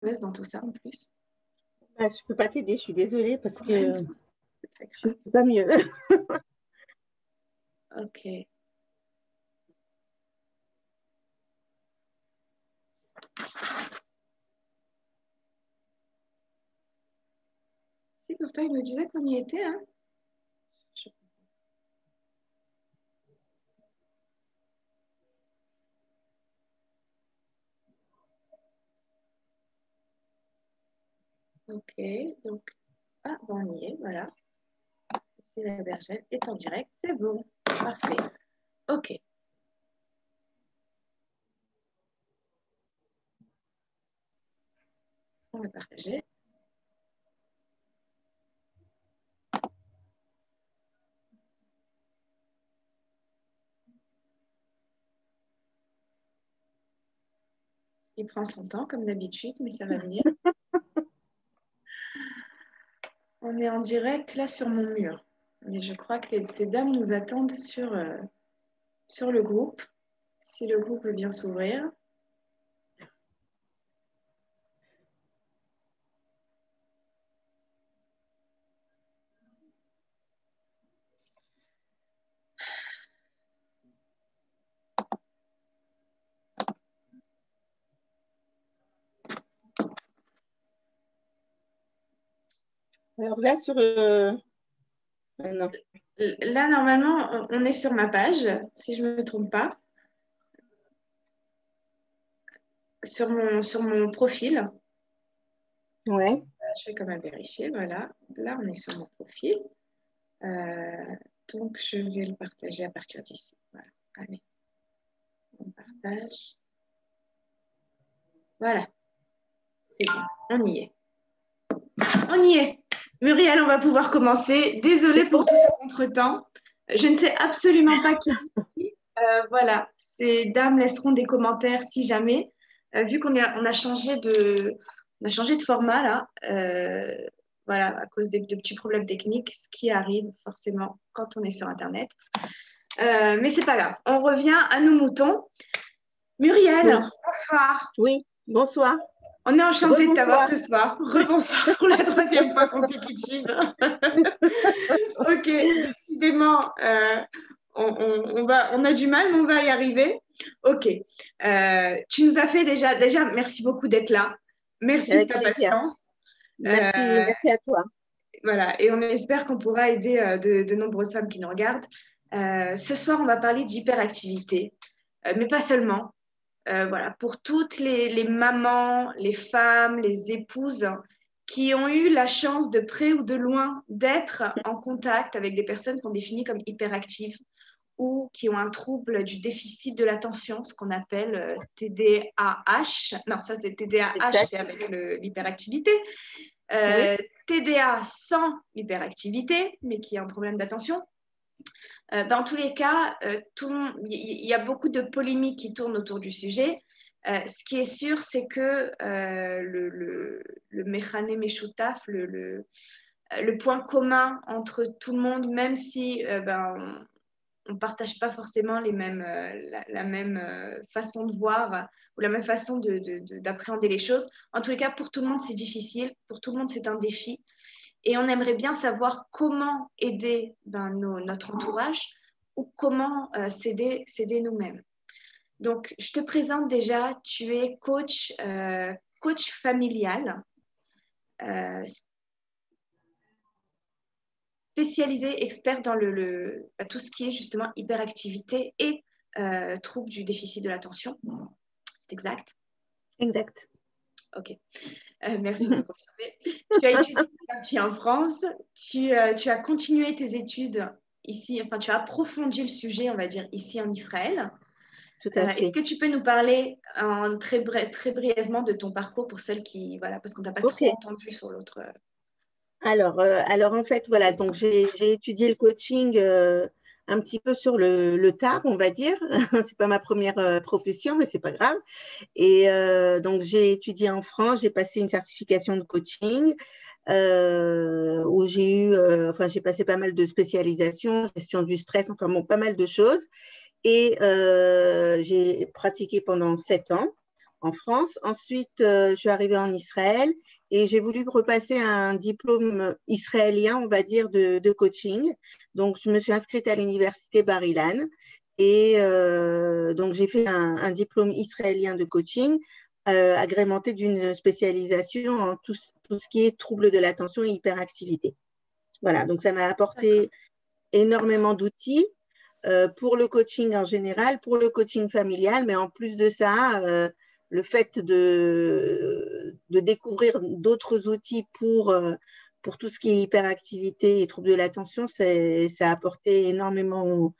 nerveuse dans tout ça en plus. Ah, je ne peux pas t'aider, je suis désolée parce que Ouais, c'est pas je ne grave. suis pas mieux. Ok. Si, pourtant, il nous disait qu'on y était, hein. Je- Ok, donc, ah, bon, on y est, voilà. Cécile Bergel est en direct, c'est bon. Parfait. Ok. On va partager. Il prend son temps, comme d'habitude, mais ça va venir. On est en direct, là, sur mon mur. Mais je crois que les dames nous attendent sur le groupe. Si le groupe veut bien s'ouvrir. Alors là, sur... ah non. Là, normalement, on est sur ma page, si je ne me trompe pas. Sur mon profil. Ouais. Je vais quand même vérifier, voilà. Là, on est sur mon profil. Donc, je vais le partager à partir d'ici. Voilà. Allez, on partage. Voilà, c'est bon, on y est. On y est. Muriel, on va pouvoir commencer. Désolée pour tout ce contretemps. Je ne sais absolument pas qui est. Voilà, ces dames laisseront des commentaires si jamais. Vu on a changé de format là, voilà, à cause de petits problèmes techniques, ce qui arrive forcément quand on est sur Internet. Mais c'est pas grave. On revient à nos moutons. Muriel, Oui. bonsoir. Oui. Bonsoir. On est enchanté de t'avoir Rebonsoir. ce soir. Rebonsoir pour la troisième fois consécutive. Ok, décidément, on a du mal, mais on va y arriver. Ok. Tu nous as fait déjà, merci beaucoup d'être là. Merci de Avec ta plaisir. patience. Merci, merci à toi. Voilà, et on espère qu'on pourra aider de nombreuses femmes qui nous regardent. Ce soir, on va parler d'hyperactivité, mais pas seulement. Voilà, pour toutes les mamans, les femmes, les épouses qui ont eu la chance de près ou de loin d'être en contact avec des personnes qu'on définit comme hyperactives ou qui ont un trouble du déficit de l'attention, ce qu'on appelle TDAH. Non, ça c'est TDAH, Exact. c'est avec l'hyperactivité. Oui. TDA sans hyperactivité, mais qui a un problème d'attention. En tous les cas, il y a beaucoup de polémiques qui tournent autour du sujet. Ce qui est sûr, c'est que le Mechane Meshutaf, le point commun entre tout le monde, même si on ne partage pas forcément la même façon de voir ou la même façon d'appréhender les choses. En tous les cas, pour tout le monde, c'est difficile. Pour tout le monde, c'est un défi. Et on aimerait bien savoir comment aider notre entourage ou comment s'aider nous-mêmes. Donc, je te présente déjà, tu es coach familial, euh, spécialisé, expert dans tout ce qui est justement hyperactivité et troubles du déficit de l'attention. C'est exact? Exact. Ok. Merci de me confirmer. Tu as étudié partie en France, tu as continué tes études ici, enfin tu as approfondi le sujet, on va dire, ici en Israël. Tout à Est-ce fait. que tu peux nous parler très brièvement de ton parcours pour celles qui, voilà, parce qu'on t'a pas Ok. trop entendu sur l'autre. Alors en fait, voilà, donc j'ai étudié le coaching un petit peu sur le tard, on va dire. C'est pas ma première profession, mais c'est pas grave. Et donc j'ai étudié en France, j'ai passé une certification de coaching où j'ai passé pas mal de spécialisations, gestion du stress, enfin bon, pas mal de choses. Et j'ai pratiqué pendant 7 ans en France. Ensuite, je suis arrivée en Israël et j'ai voulu repasser un diplôme israélien, on va dire, de coaching. Donc, je me suis inscrite à l'université Bar-Ilan et donc j'ai fait un diplôme israélien de coaching agrémenté d'une spécialisation en tout ce qui est troubles de l'attention et hyperactivité. Voilà, donc ça m'a apporté énormément d'outils pour le coaching en général, pour le coaching familial, mais en plus de ça, le fait de découvrir d'autres outils pour tout ce qui est hyperactivité et troubles de l'attention, ça a apporté énormément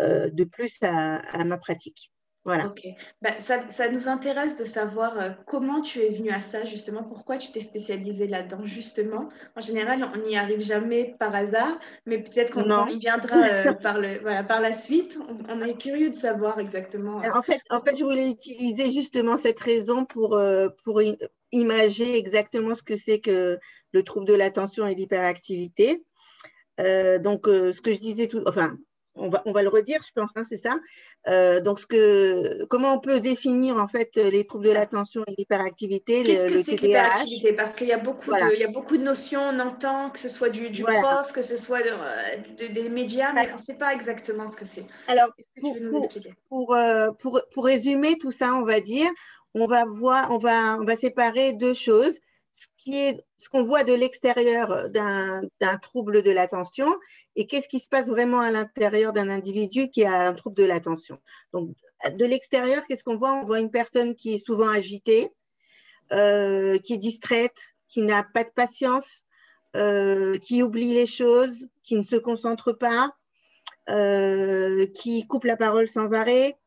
de plus à ma pratique. Voilà. Ok. Bah, ça nous intéresse de savoir comment tu es venue à ça, justement, pourquoi tu t'es spécialisée là-dedans, justement. En général, on n'y arrive jamais par hasard, mais peut-être qu'on Non. y viendra voilà, par la suite. On est curieux de savoir exactement. En fait, je voulais utiliser justement cette raison pour imager exactement ce que c'est que le trouble de l'attention et l'hyperactivité. Donc, ce que je disais enfin, on va le redire, je pense, hein, c'est ça. Donc, comment on peut définir en fait les troubles de l'attention et l'hyperactivité, Qu'est-ce que le c'est que TDAH. l'hyperactivité? Parce qu'il y a Voilà, il y a beaucoup de notions, on entend, que ce soit du voilà. prof, que ce soit des médias, mais on ne sait pas exactement ce que c'est. Alors, Est-ce que tu veux nous expliquer? pour résumer tout ça, on va dire, on va séparer deux choses. Ce qu'on voit de l'extérieur d'un trouble de l'attention et qu'est-ce qui se passe vraiment à l'intérieur d'un individu qui a un trouble de l'attention. Donc, de l'extérieur, qu'est-ce qu'on voit? On voit une personne qui est souvent agitée, qui est distraite, qui n'a pas de patience, qui oublie les choses, qui ne se concentre pas, qui coupe la parole sans arrêt.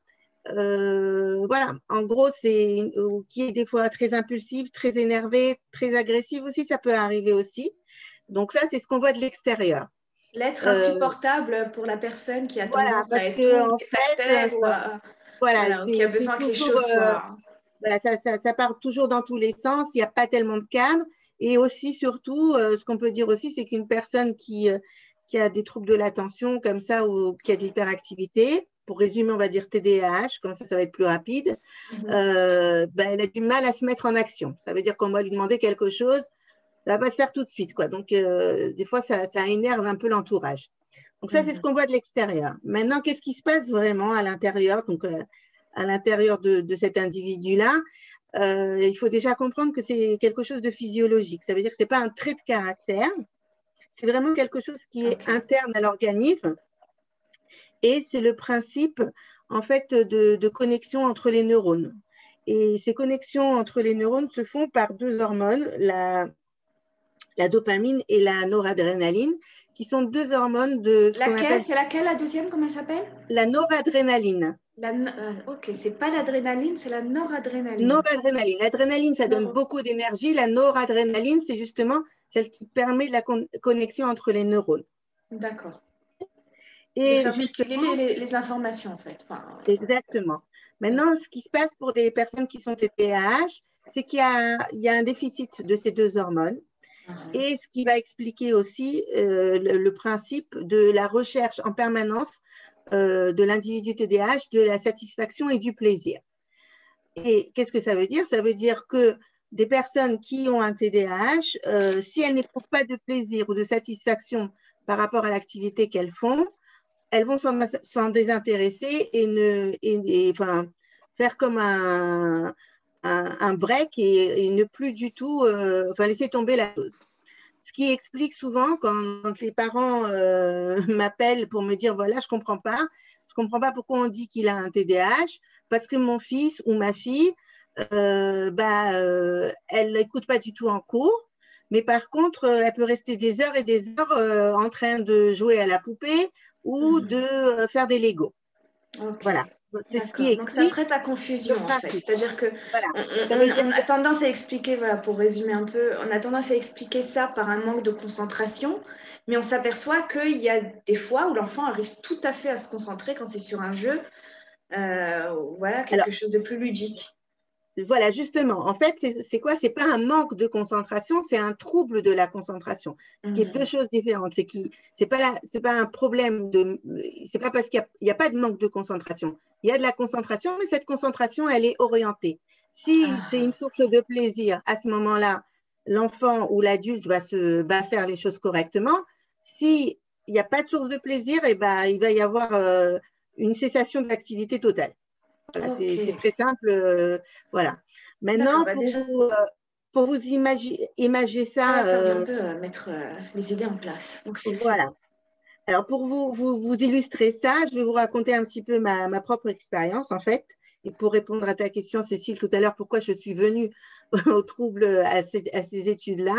Voilà, en gros, qui est des fois très impulsive, très énervé, très agressive aussi, ça peut arriver aussi. Donc ça, c'est ce qu'on voit de l'extérieur. L'être Euh, insupportable pour la personne qui a voilà, tendance à parce être que tout en par fait, terre ou voilà, voilà, ou qui a c'est besoin que les toujours, choses soient. voilà, ça part toujours dans tous les sens. Il n'y a pas tellement de cadre. Et aussi, surtout, ce qu'on peut dire aussi, c'est qu'une personne qui a des troubles de l'attention comme ça ou qui a de l'hyperactivité, pour résumer, on va dire TDAH, comme ça va être plus rapide, ben, elle a du mal à se mettre en action. Ça veut dire qu'on va lui demander quelque chose, ça ne va pas se faire tout de suite, quoi. Donc, des fois, ça énerve un peu l'entourage. Donc, ça, c'est ce qu'on voit de l'extérieur. Maintenant, qu'est-ce qui se passe vraiment à l'intérieur? Donc, à l'intérieur de cet individu-là, il faut déjà comprendre que c'est quelque chose de physiologique. Ça veut dire que ce n'est pas un trait de caractère, c'est vraiment quelque chose qui est interne à l'organisme et c'est le principe en fait de connexion entre les neurones. Et ces connexions entre les neurones se font par deux hormones, la dopamine et la noradrénaline, qui sont deux hormones de ce qu'on Laquelle? appelle C'est laquelle la deuxième? Comment elle s'appelle? la noradrénaline. Ok, c'est pas l'adrénaline, c'est la noradrénaline. Noradrénaline. L'adrénaline, ça donne beaucoup d'énergie. La noradrénaline, c'est justement celle qui permet la connexion entre les neurones. D'accord. De Et faire véhiculer justement, les informations en fait. Enfin, exactement. Maintenant, ce qui se passe pour des personnes qui sont TDAH, c'est qu'il y a un déficit de ces deux hormones. Et ce qui va expliquer aussi le principe de la recherche en permanence de l'individu TDAH, de la satisfaction et du plaisir. Et qu'est-ce que ça veut dire? Ça veut dire que des personnes qui ont un TDAH, si elles n'éprouvent pas de plaisir ou de satisfaction par rapport à l'activité qu'elles font, elles vont s'en désintéresser enfin, faire comme un break et ne plus du tout, enfin, laisser tomber la chose. Ce qui explique souvent quand les parents m'appellent pour me dire, voilà, je ne comprends pas pourquoi on dit qu'il a un TDAH, parce que mon fils ou ma fille, elle n'écoute pas du tout en cours, mais par contre, elle peut rester des heures et des heures en train de jouer à la poupée ou de faire des Legos. ok. Voilà, c'est ce qui D'accord. Donc ça explique prête à le confusion en fait. principe. C'est-à-dire que Voilà, ça veut dire on a tendance à expliquer, voilà, pour résumer un peu, on a tendance à expliquer ça par un manque de concentration, mais on s'aperçoit qu'il y a des fois où l'enfant arrive tout à fait à se concentrer quand c'est sur un jeu, voilà, alors, quelque chose de plus ludique. voilà, justement, en fait, c'est quoi? C'est pas un manque de concentration, c'est un trouble de la concentration. Ce qui est deux choses différentes. C'est pas un problème c'est pas parce qu'il y a pas de manque de concentration. Il y a de la concentration, mais cette concentration, elle est orientée. Si c'est une source de plaisir, à ce moment-là, l'enfant ou l'adulte va faire les choses correctement. S'il n'y a pas de source de plaisir, eh ben, il va y avoir une cessation d'activité totale. Voilà, c'est Ok. très simple. Voilà. D'accord, Maintenant, bah déjà, pour vous imager ça, ça vient un peu mettre les idées en place. Donc, c'est voilà. Alors, pour vous illustrer ça, je vais vous raconter un petit peu ma propre expérience, en fait. Et pour répondre à ta question, Cécile, tout à l'heure, pourquoi je suis venue au trouble à ces études-là,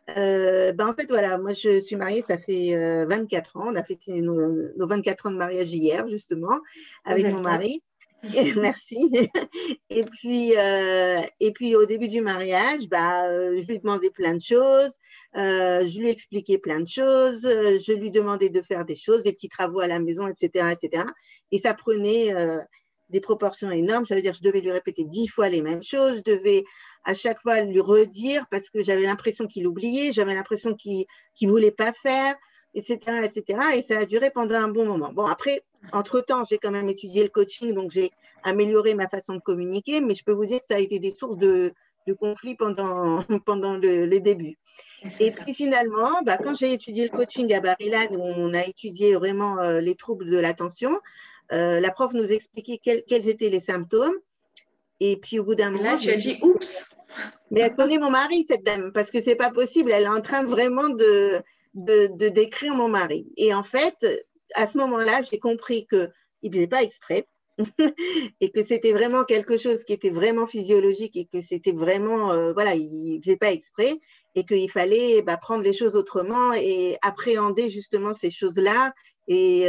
en fait, voilà, moi, je suis mariée, ça fait 24 ans. On a fêté nos 24 ans de mariage hier, justement, avec mon belle date. mari. Et merci. Et puis, au début du mariage, je lui demandais plein de choses. Je lui expliquais plein de choses. Je lui demandais de faire des choses, des petits travaux à la maison, etc., etc. Et ça prenait des proportions énormes. Ça veut dire que je devais lui répéter 10 fois les mêmes choses. Je devais à chaque fois lui redire parce que j'avais l'impression qu'il oubliait, j'avais l'impression qu'il ne voulait pas faire, etc., etc. Et ça a duré pendant un bon moment. Bon, après, entre-temps, j'ai quand même étudié le coaching, donc j'ai amélioré ma façon de communiquer, mais je peux vous dire que ça a été des sources de conflits pendant les débuts. C'est Et ça. puis finalement, quand j'ai étudié le coaching à Barilan, où on a étudié vraiment les troubles de l'attention, la prof nous expliquait quels étaient les symptômes. Et puis au bout d'un Et moment, là, je tu me as suis dit, dit, oups. mais elle connaît mon mari, cette dame, parce que c'est pas possible. Elle est en train vraiment de décrire mon mari. Et en fait, à ce moment-là, j'ai compris qu'il ne faisait pas exprès et que c'était vraiment quelque chose qui était vraiment physiologique et que c'était vraiment, voilà, il ne faisait pas exprès et qu'il fallait prendre les choses autrement et appréhender justement ces choses-là et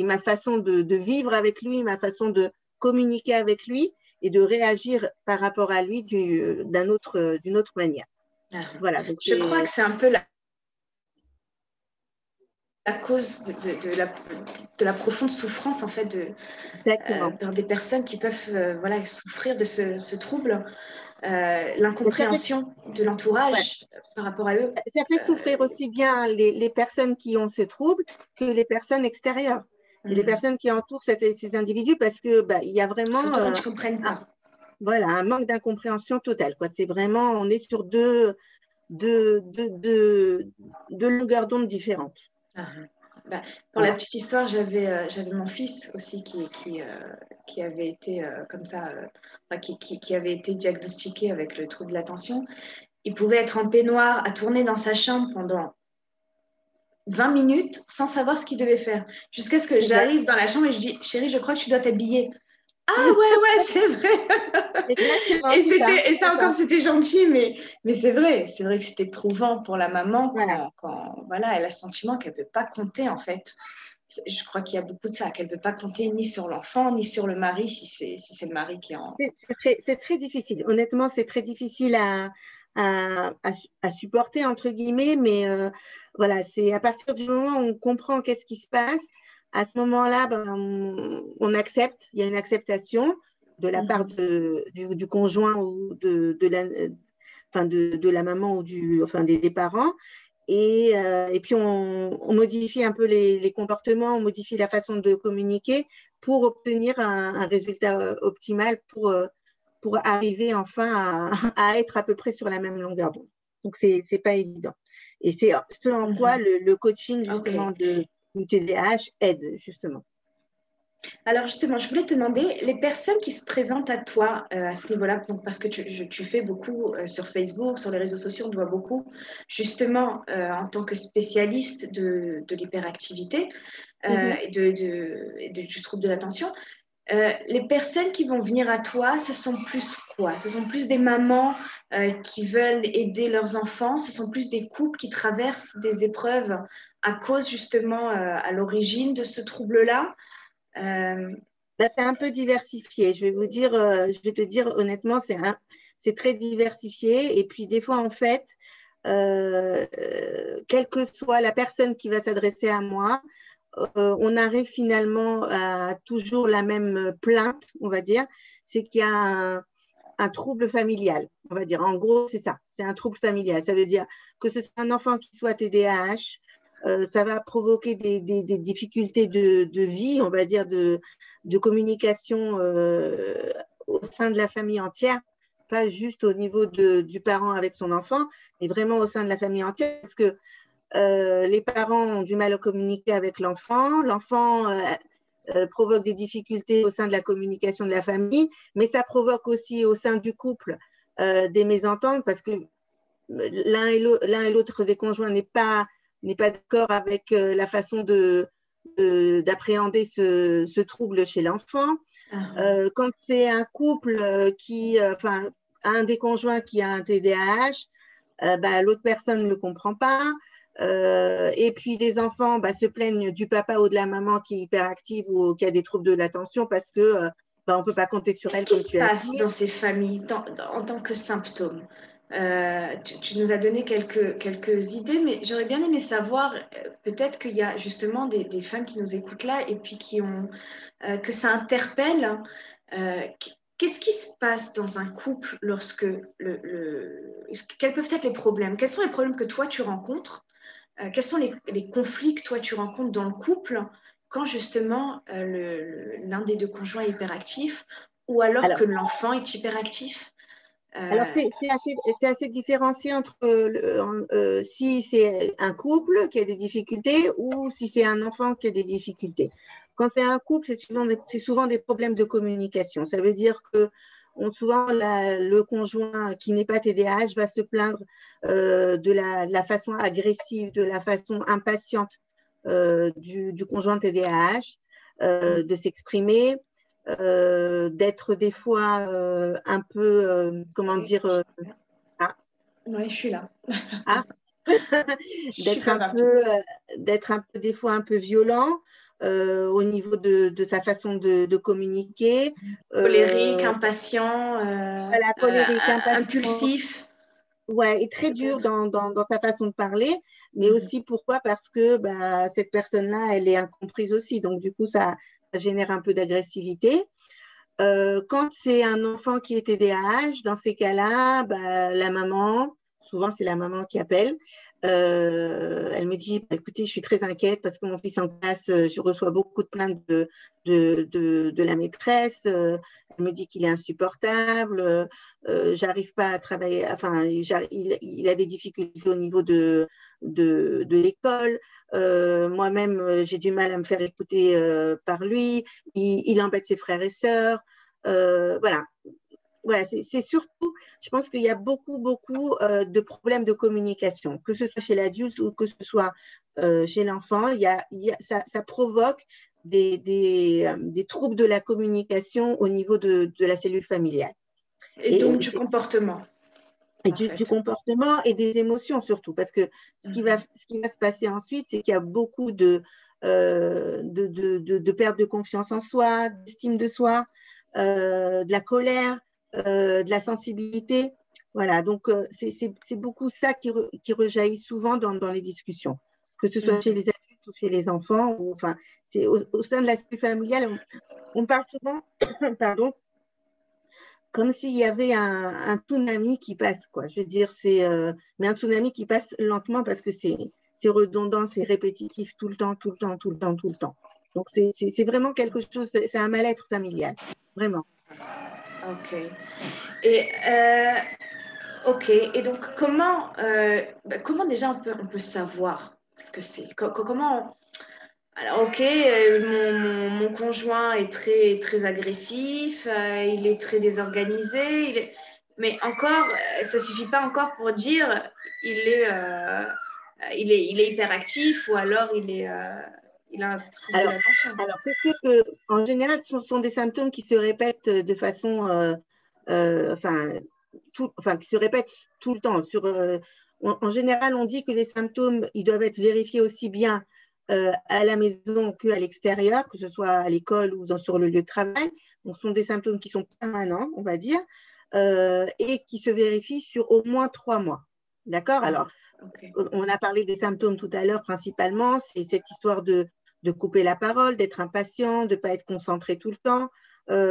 ma façon de vivre avec lui, ma façon de communiquer avec lui et de réagir par rapport à lui d'une autre manière. Voilà, donc Je crois que c'est un peu la cause de la profonde souffrance, en fait, exactement. des personnes qui peuvent voilà, souffrir de ce trouble. Et ça fait, L'incompréhension de ouais, l'entourage par rapport à eux. ça fait souffrir aussi bien les personnes qui ont ce trouble que les personnes extérieures et les personnes qui entourent ces individus parce que il y a vraiment Surtout quand ils ne comprennent pas. voilà, un manque d'incompréhension totale, quoi. C'est vraiment, on est sur deux longueurs d'onde différentes. Ah, pour la Voilà. petite histoire, j'avais mon fils aussi qui avait été comme ça, qui avait été diagnostiqué avec le trouble de l'attention. Il pouvait être en peignoir à tourner dans sa chambre pendant 20 minutes sans savoir ce qu'il devait faire. Jusqu'à ce que Exact. j'arrive dans la chambre et je dis, chérie, je crois que tu dois t'habiller. Ah ouais, c'est vrai. Exactement, Et c'est ça. et ça C'est encore, ça. c'était gentil, mais c'est vrai que c'était éprouvant pour la maman Voilà. quand voilà, elle a le sentiment qu'elle ne peut pas compter en fait. Je crois qu'il y a beaucoup de ça, qu'elle ne peut pas compter ni sur l'enfant, ni sur le mari, si c'est le mari qui est en… C'est très difficile. Honnêtement, c'est très difficile à supporter, entre guillemets, mais voilà, c'est à partir du moment où on comprend qu'est-ce qui se passe, à ce moment-là, on accepte, il y a une acceptation de la part du conjoint ou de la maman ou enfin, des parents. Et puis, on modifie un peu les comportements, on modifie la façon de communiquer pour obtenir un résultat optimal pour arriver enfin à être à peu près sur la même longueur d'onde. Donc, ce n'est pas évident. Et c'est ce en quoi le coaching, justement, Ok. du TDAH aide, justement. Alors justement, je voulais te demander, les personnes qui se présentent à toi à ce niveau-là, donc parce que tu fais beaucoup sur Facebook, sur les réseaux sociaux, on te voit beaucoup, justement en tant que spécialiste de l'hyperactivité et du trouble de l'attention, les personnes qui vont venir à toi, ce sont plus quoi? Ce sont plus des mamans qui veulent aider leurs enfants, ce sont plus des couples qui traversent des épreuves à cause justement à l'origine de ce trouble-là. C'est un peu diversifié. Je vais te dire honnêtement, c'est très diversifié. Et puis, des fois, en fait, quelle que soit la personne qui va s'adresser à moi, on arrive finalement à toujours la même plainte, on va dire, c'est qu'il y a un trouble familial, on va dire. En gros, c'est ça, c'est un trouble familial. Ça veut dire que ce soit un enfant qui soit TDAH, ça va provoquer des difficultés de vie, on va dire, de communication au sein de la famille entière. pas juste au niveau du parent avec son enfant, mais vraiment au sein de la famille entière, parce que les parents ont du mal à communiquer avec l'enfant, l'enfant provoque des difficultés au sein de la communication de la famille, mais ça provoque aussi au sein du couple des mésententes parce que l'un et l'autre des conjoints n'est pas d'accord avec la façon d'appréhender ce trouble chez l'enfant. Quand c'est un couple enfin, un des conjoints qui a un TDAH, bah, l'autre personne ne le comprend pas. Et puis les enfants se plaignent du papa ou de la maman qui est hyperactive ou qui a des troubles de l'attention parce que on ne peut pas compter sur elle, comme tu as dit. Qu'est-ce qui se passe dans ces familles en tant que symptômes? Tu nous as donné quelques idées, mais j'aurais bien aimé savoir, peut-être qu'il y a justement des femmes qui nous écoutent là et puis que ça interpelle. Qu'est-ce qui se passe dans un couple lorsque quels peuvent être les problèmes? Quels sont les problèmes que toi tu rencontres? Quels sont les conflits que toi tu rencontres dans le couple quand justement l'un des deux conjoints est hyperactif ou alors que l'enfant est hyperactif? Alors, c'est assez différencié entre si c'est un couple qui a des difficultés ou si c'est un enfant qui a des difficultés. Quand c'est un couple, c'est souvent des problèmes de communication. Ça veut dire que souvent, le conjoint qui n'est pas TDAH va se plaindre de la façon agressive, de la façon impatiente du conjoint TDAH, de s'exprimer. D'être des fois un peu, comment dire, oui, je suis là. d'être un peu des fois un peu violent au niveau de sa façon de communiquer. Colérique, impatient, Voilà, colérique, impulsif. Ouais, et très dur dans sa façon de parler, mais aussi pourquoi? Parce que cette personne-là, elle est incomprise aussi. Donc, du coup, ça génère un peu d'agressivité. Quand c'est un enfant qui est TDAH, dans ces cas-là, la maman, souvent c'est la maman qui appelle, elle me dit écoutez, je suis très inquiète parce que mon fils en classe, je reçois beaucoup de plaintes de la maîtresse. Elle me dit qu'il est insupportable, j'arrive pas à travailler, enfin, il a des difficultés au niveau de l'école. Moi-même, j'ai du mal à me faire écouter par lui. Il embête ses frères et sœurs. Voilà. Voilà, c'est surtout, je pense qu'il y a beaucoup de problèmes de communication, que ce soit chez l'adulte ou que ce soit chez l'enfant. Ça provoque des troubles de la communication au niveau de la cellule familiale. Et donc du comportement. Et du comportement et des émotions surtout, parce que ce qui va se passer ensuite, c'est qu'il y a beaucoup de perte de confiance en soi, d'estime de soi, de la colère, de la sensibilité. Voilà, donc c'est beaucoup ça qui rejaillit souvent dans les discussions, que ce soit chez les adultes ou chez les enfants. Enfin, c'est au sein de la cellule familiale, on parle souvent, pardon, comme s'il y avait un tsunami qui passe, quoi. Je veux dire, mais un tsunami qui passe lentement parce que c'est redondant, c'est répétitif tout le temps. Donc, c'est vraiment quelque chose, c'est un mal-être familial, vraiment. Ok. Et donc, comment déjà on peut savoir ce que c'est? Comment Alors, ok, mon conjoint est très, très agressif, il est très désorganisé, mais encore, ça ne suffit pas encore pour dire il est hyperactif ou alors il a un trouble de l'attention. Alors, c'est sûr qu'en général, ce sont des symptômes qui se répètent de façon, qui se répètent tout le temps. En général, on dit que les symptômes, ils doivent être vérifiés aussi bien à la maison qu'à l'extérieur, que ce soit à l'école ou sur le lieu de travail. Donc, ce sont des symptômes qui sont permanents, on va dire, et qui se vérifient sur au moins 3 mois. D'accord? Alors, on a parlé des symptômes tout à l'heure principalement, c'est cette histoire de couper la parole, d'être impatient, de ne pas être concentré tout le temps,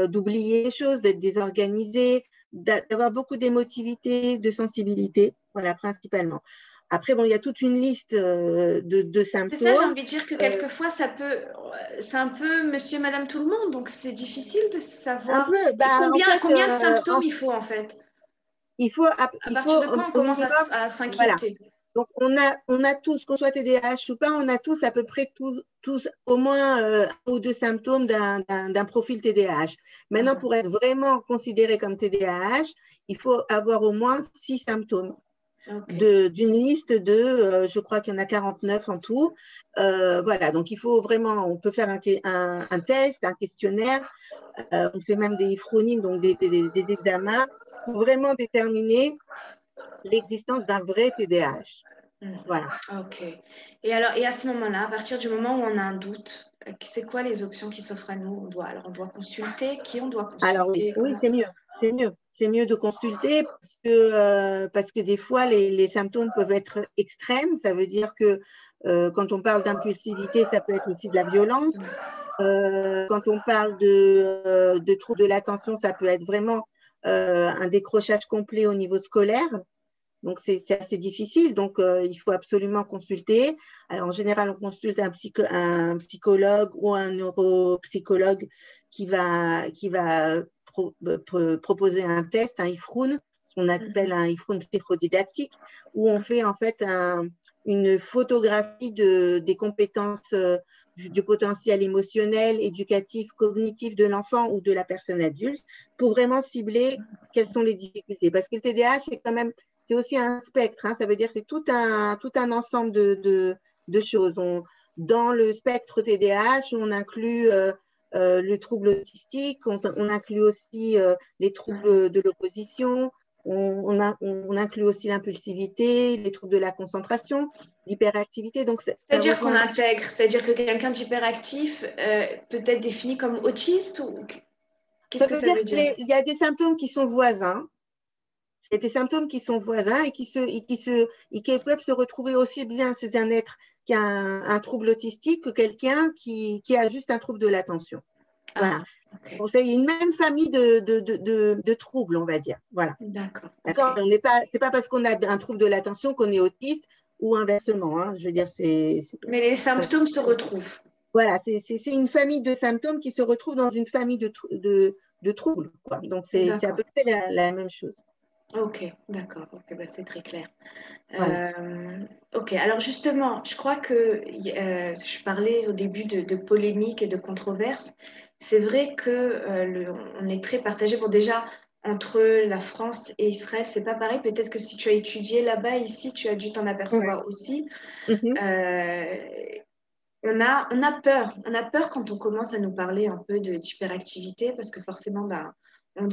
d'oublier les choses, d'être désorganisé, d'avoir beaucoup d'émotivité, de sensibilité, voilà, principalement. Après, bon, il y a toute une liste de symptômes. C'est ça, j'ai envie de dire que quelquefois, c'est un peu monsieur, madame, tout le monde, donc c'est difficile de savoir combien de symptômes il faut en fait. il faut, À partir de quand on au commence minimum, à voilà. s'inquiéter? Donc, on a tous, qu'on soit TDAH ou pas, on a tous à peu près tous au moins un ou deux symptômes d'un profil TDAH. Maintenant, pour être vraiment considéré comme TDAH, il faut avoir au moins 6 symptômes d'une liste de, je crois qu'il y en a 49 en tout. Voilà, donc il faut vraiment, on peut faire un test, un questionnaire, on fait même des phronèmes, donc des examens, pour vraiment déterminer l'existence d'un vrai TDAH. Voilà. Ok. Et alors, et à ce moment-là, à partir du moment où on a un doute, c'est quoi les options qui s'offrent à nous? On doit consulter. Qui on doit Alors oui, consulter? oui, c'est mieux, c'est mieux. C'est mieux de consulter parce que des fois, les symptômes peuvent être extrêmes. Ça veut dire que quand on parle d'impulsivité, ça peut être aussi de la violence. Quand on parle de troubles de l'attention, ça peut être vraiment un décrochage complet au niveau scolaire. Donc, c'est assez difficile. Donc, il faut absolument consulter. Alors, en général, on consulte un psychologue ou un neuropsychologue qui va proposer un test, un IFROUN, ce qu'on appelle un IFROUN psychodidactique, où on fait en fait une photographie des compétences du potentiel émotionnel, éducatif, cognitif de l'enfant ou de la personne adulte pour vraiment cibler quelles sont les difficultés. Parce que le TDAH, c'est aussi un spectre, hein, ça veut dire que c'est tout un ensemble de choses. Dans le spectre TDAH, on inclut le trouble autistique, on inclut aussi les troubles de l'opposition, on inclut aussi l'impulsivité, les troubles de la concentration, l'hyperactivité. Donc, C'est-à-dire qu'on intègre, c'est-à-dire que quelqu'un d'hyperactif peut être défini comme autiste ou qu'est-ce que ça veut dire? Il y a des symptômes qui sont voisins. Il y a des symptômes qui sont voisins et qui peuvent se retrouver aussi bien chez un être qui a un trouble autistique que quelqu'un qui a juste un trouble de l'attention. Voilà. Okay. Donc, c'est une même famille de troubles, on va dire. Voilà. D'accord. D'accord. Okay. C'est pas parce qu'on a un trouble de l'attention qu'on est autiste ou inversement. Hein. Je veux dire, mais les symptômes se retrouvent. Voilà, c'est une famille de symptômes qui se retrouvent dans une famille de troubles. Quoi. Donc, c'est à peu près la même chose. Ok, d'accord. Ok, bah, c'est très clair. Voilà. Ok, alors justement, je crois que je parlais au début de polémiques et de controverses. C'est vrai que on est très partagé. Bon, déjà, entre la France et Israël, c'est pas pareil. Peut-être que si tu as étudié là-bas, ici, tu as dû t'en apercevoir aussi. On a peur. On a peur quand on commence à nous parler un peu d'hyperactivité parce que forcément, ben, on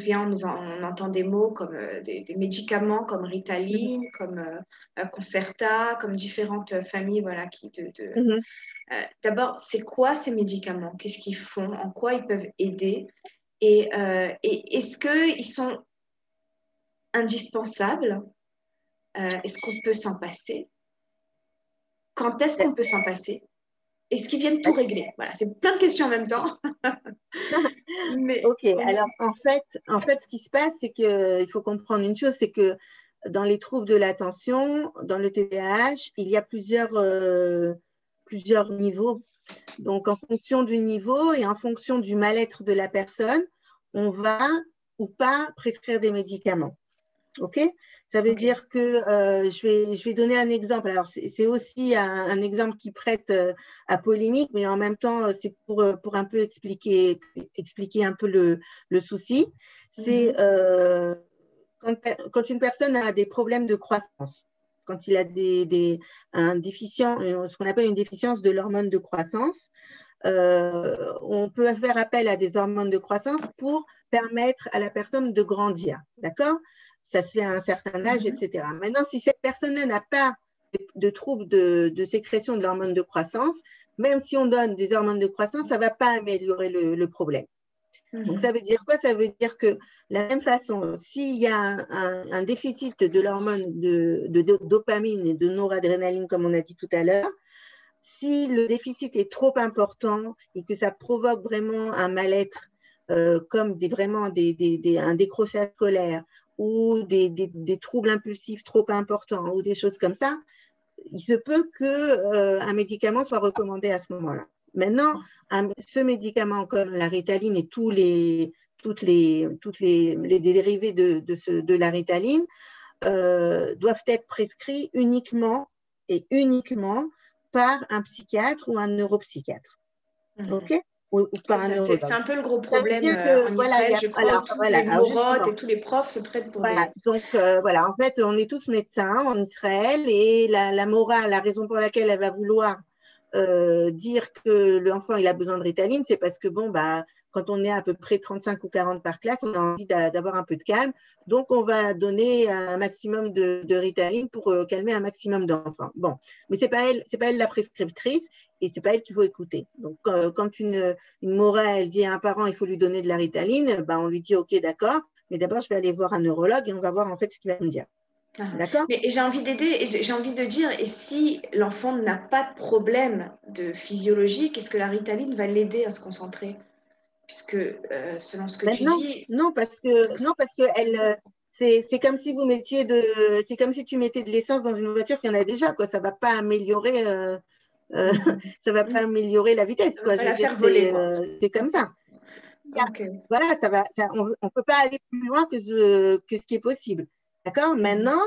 entend des mots comme des médicaments comme Ritaline, comme Concerta, comme différentes familles. Voilà, D'abord, c'est quoi ces médicaments? Qu'est-ce qu'ils font? En quoi ils peuvent aider? Et est-ce qu'ils sont indispensables? Est-ce qu'on peut s'en passer? Quand est-ce qu'on peut s'en passer? Est-ce qu'ils viennent tout régler? Voilà, c'est plein de questions en même temps. Ok, alors en fait, ce qui se passe, c'est qu'il faut comprendre une chose, c'est que dans les troubles de l'attention, dans le TDAH, il y a plusieurs niveaux. Donc, en fonction du niveau et en fonction du mal-être de la personne, on va ou pas prescrire des médicaments. OK? Ça veut dire que je vais donner un exemple. Alors, c'est aussi un exemple qui prête à polémique, mais en même temps, c'est pour un peu expliquer un peu le souci. C'est quand une personne a des problèmes de croissance, quand il a ce qu'on appelle une déficience de l'hormone de croissance, on peut faire appel à des hormones de croissance pour permettre à la personne de grandir. D'accord? Ça se fait à un certain âge, etc. Maintenant, si cette personne n'a pas de trouble de sécrétion de l'hormone de croissance, même si on donne des hormones de croissance, ça ne va pas améliorer le problème. Donc, ça veut dire quoi? Ça veut dire que, de la même façon, s'il y a un déficit de l'hormone de dopamine et de noradrénaline, comme on a dit tout à l'heure, si le déficit est trop important et que ça provoque vraiment un mal-être, comme vraiment un décrochage scolaire ou des troubles impulsifs trop importants ou des choses comme ça, il se peut qu'un médicament soit recommandé à ce moment-là. Maintenant, ce médicament comme la Ritaline et tous les dérivés de la Ritaline doivent être prescrits uniquement par un psychiatre ou un neuropsychiatre. OK? Ou par un neurologue. C'est un peu le gros Ça veut problème dire que, en voilà, Israël, je crois, où tous les morotes et tous les profs se prêtent pour voilà. des… Donc, voilà, en fait, on est tous médecins en Israël et la morale, la raison pour laquelle elle va vouloir dire que l'enfant il a besoin de Ritaline, c'est parce que bon, bah, quand on est à peu près 35 ou 40 par classe, on a envie d'avoir un peu de calme. Donc, on va donner un maximum de Ritaline pour calmer un maximum d'enfants. Bon, mais c'est pas elle la prescriptrice et c'est pas elle qu'il faut écouter. Donc, quand une morale, elle dit à un parent, il faut lui donner de la Ritaline, bah, on lui dit, OK, d'accord, mais d'abord, je vais aller voir un neurologue et on va voir en fait ce qu'il va me dire. D'accord. Mais j'ai envie d'aider et j'ai envie de dire, et si l'enfant n'a pas de problème de physiologie, qu'est-ce que la Ritaline va l'aider à se concentrer? Puisque selon ce que tu dis… Non, parce que c'est comme si vous mettiez c'est comme si tu mettais de l'essence dans une voiture qu'il y en a déjà, quoi. Ça va pas améliorer, ça va pas améliorer la vitesse, quoi. Ça va la faire voler, quoi. C'est comme ça. Okay. Voilà, on peut pas aller plus loin que ce qui est possible. D'accord. Maintenant,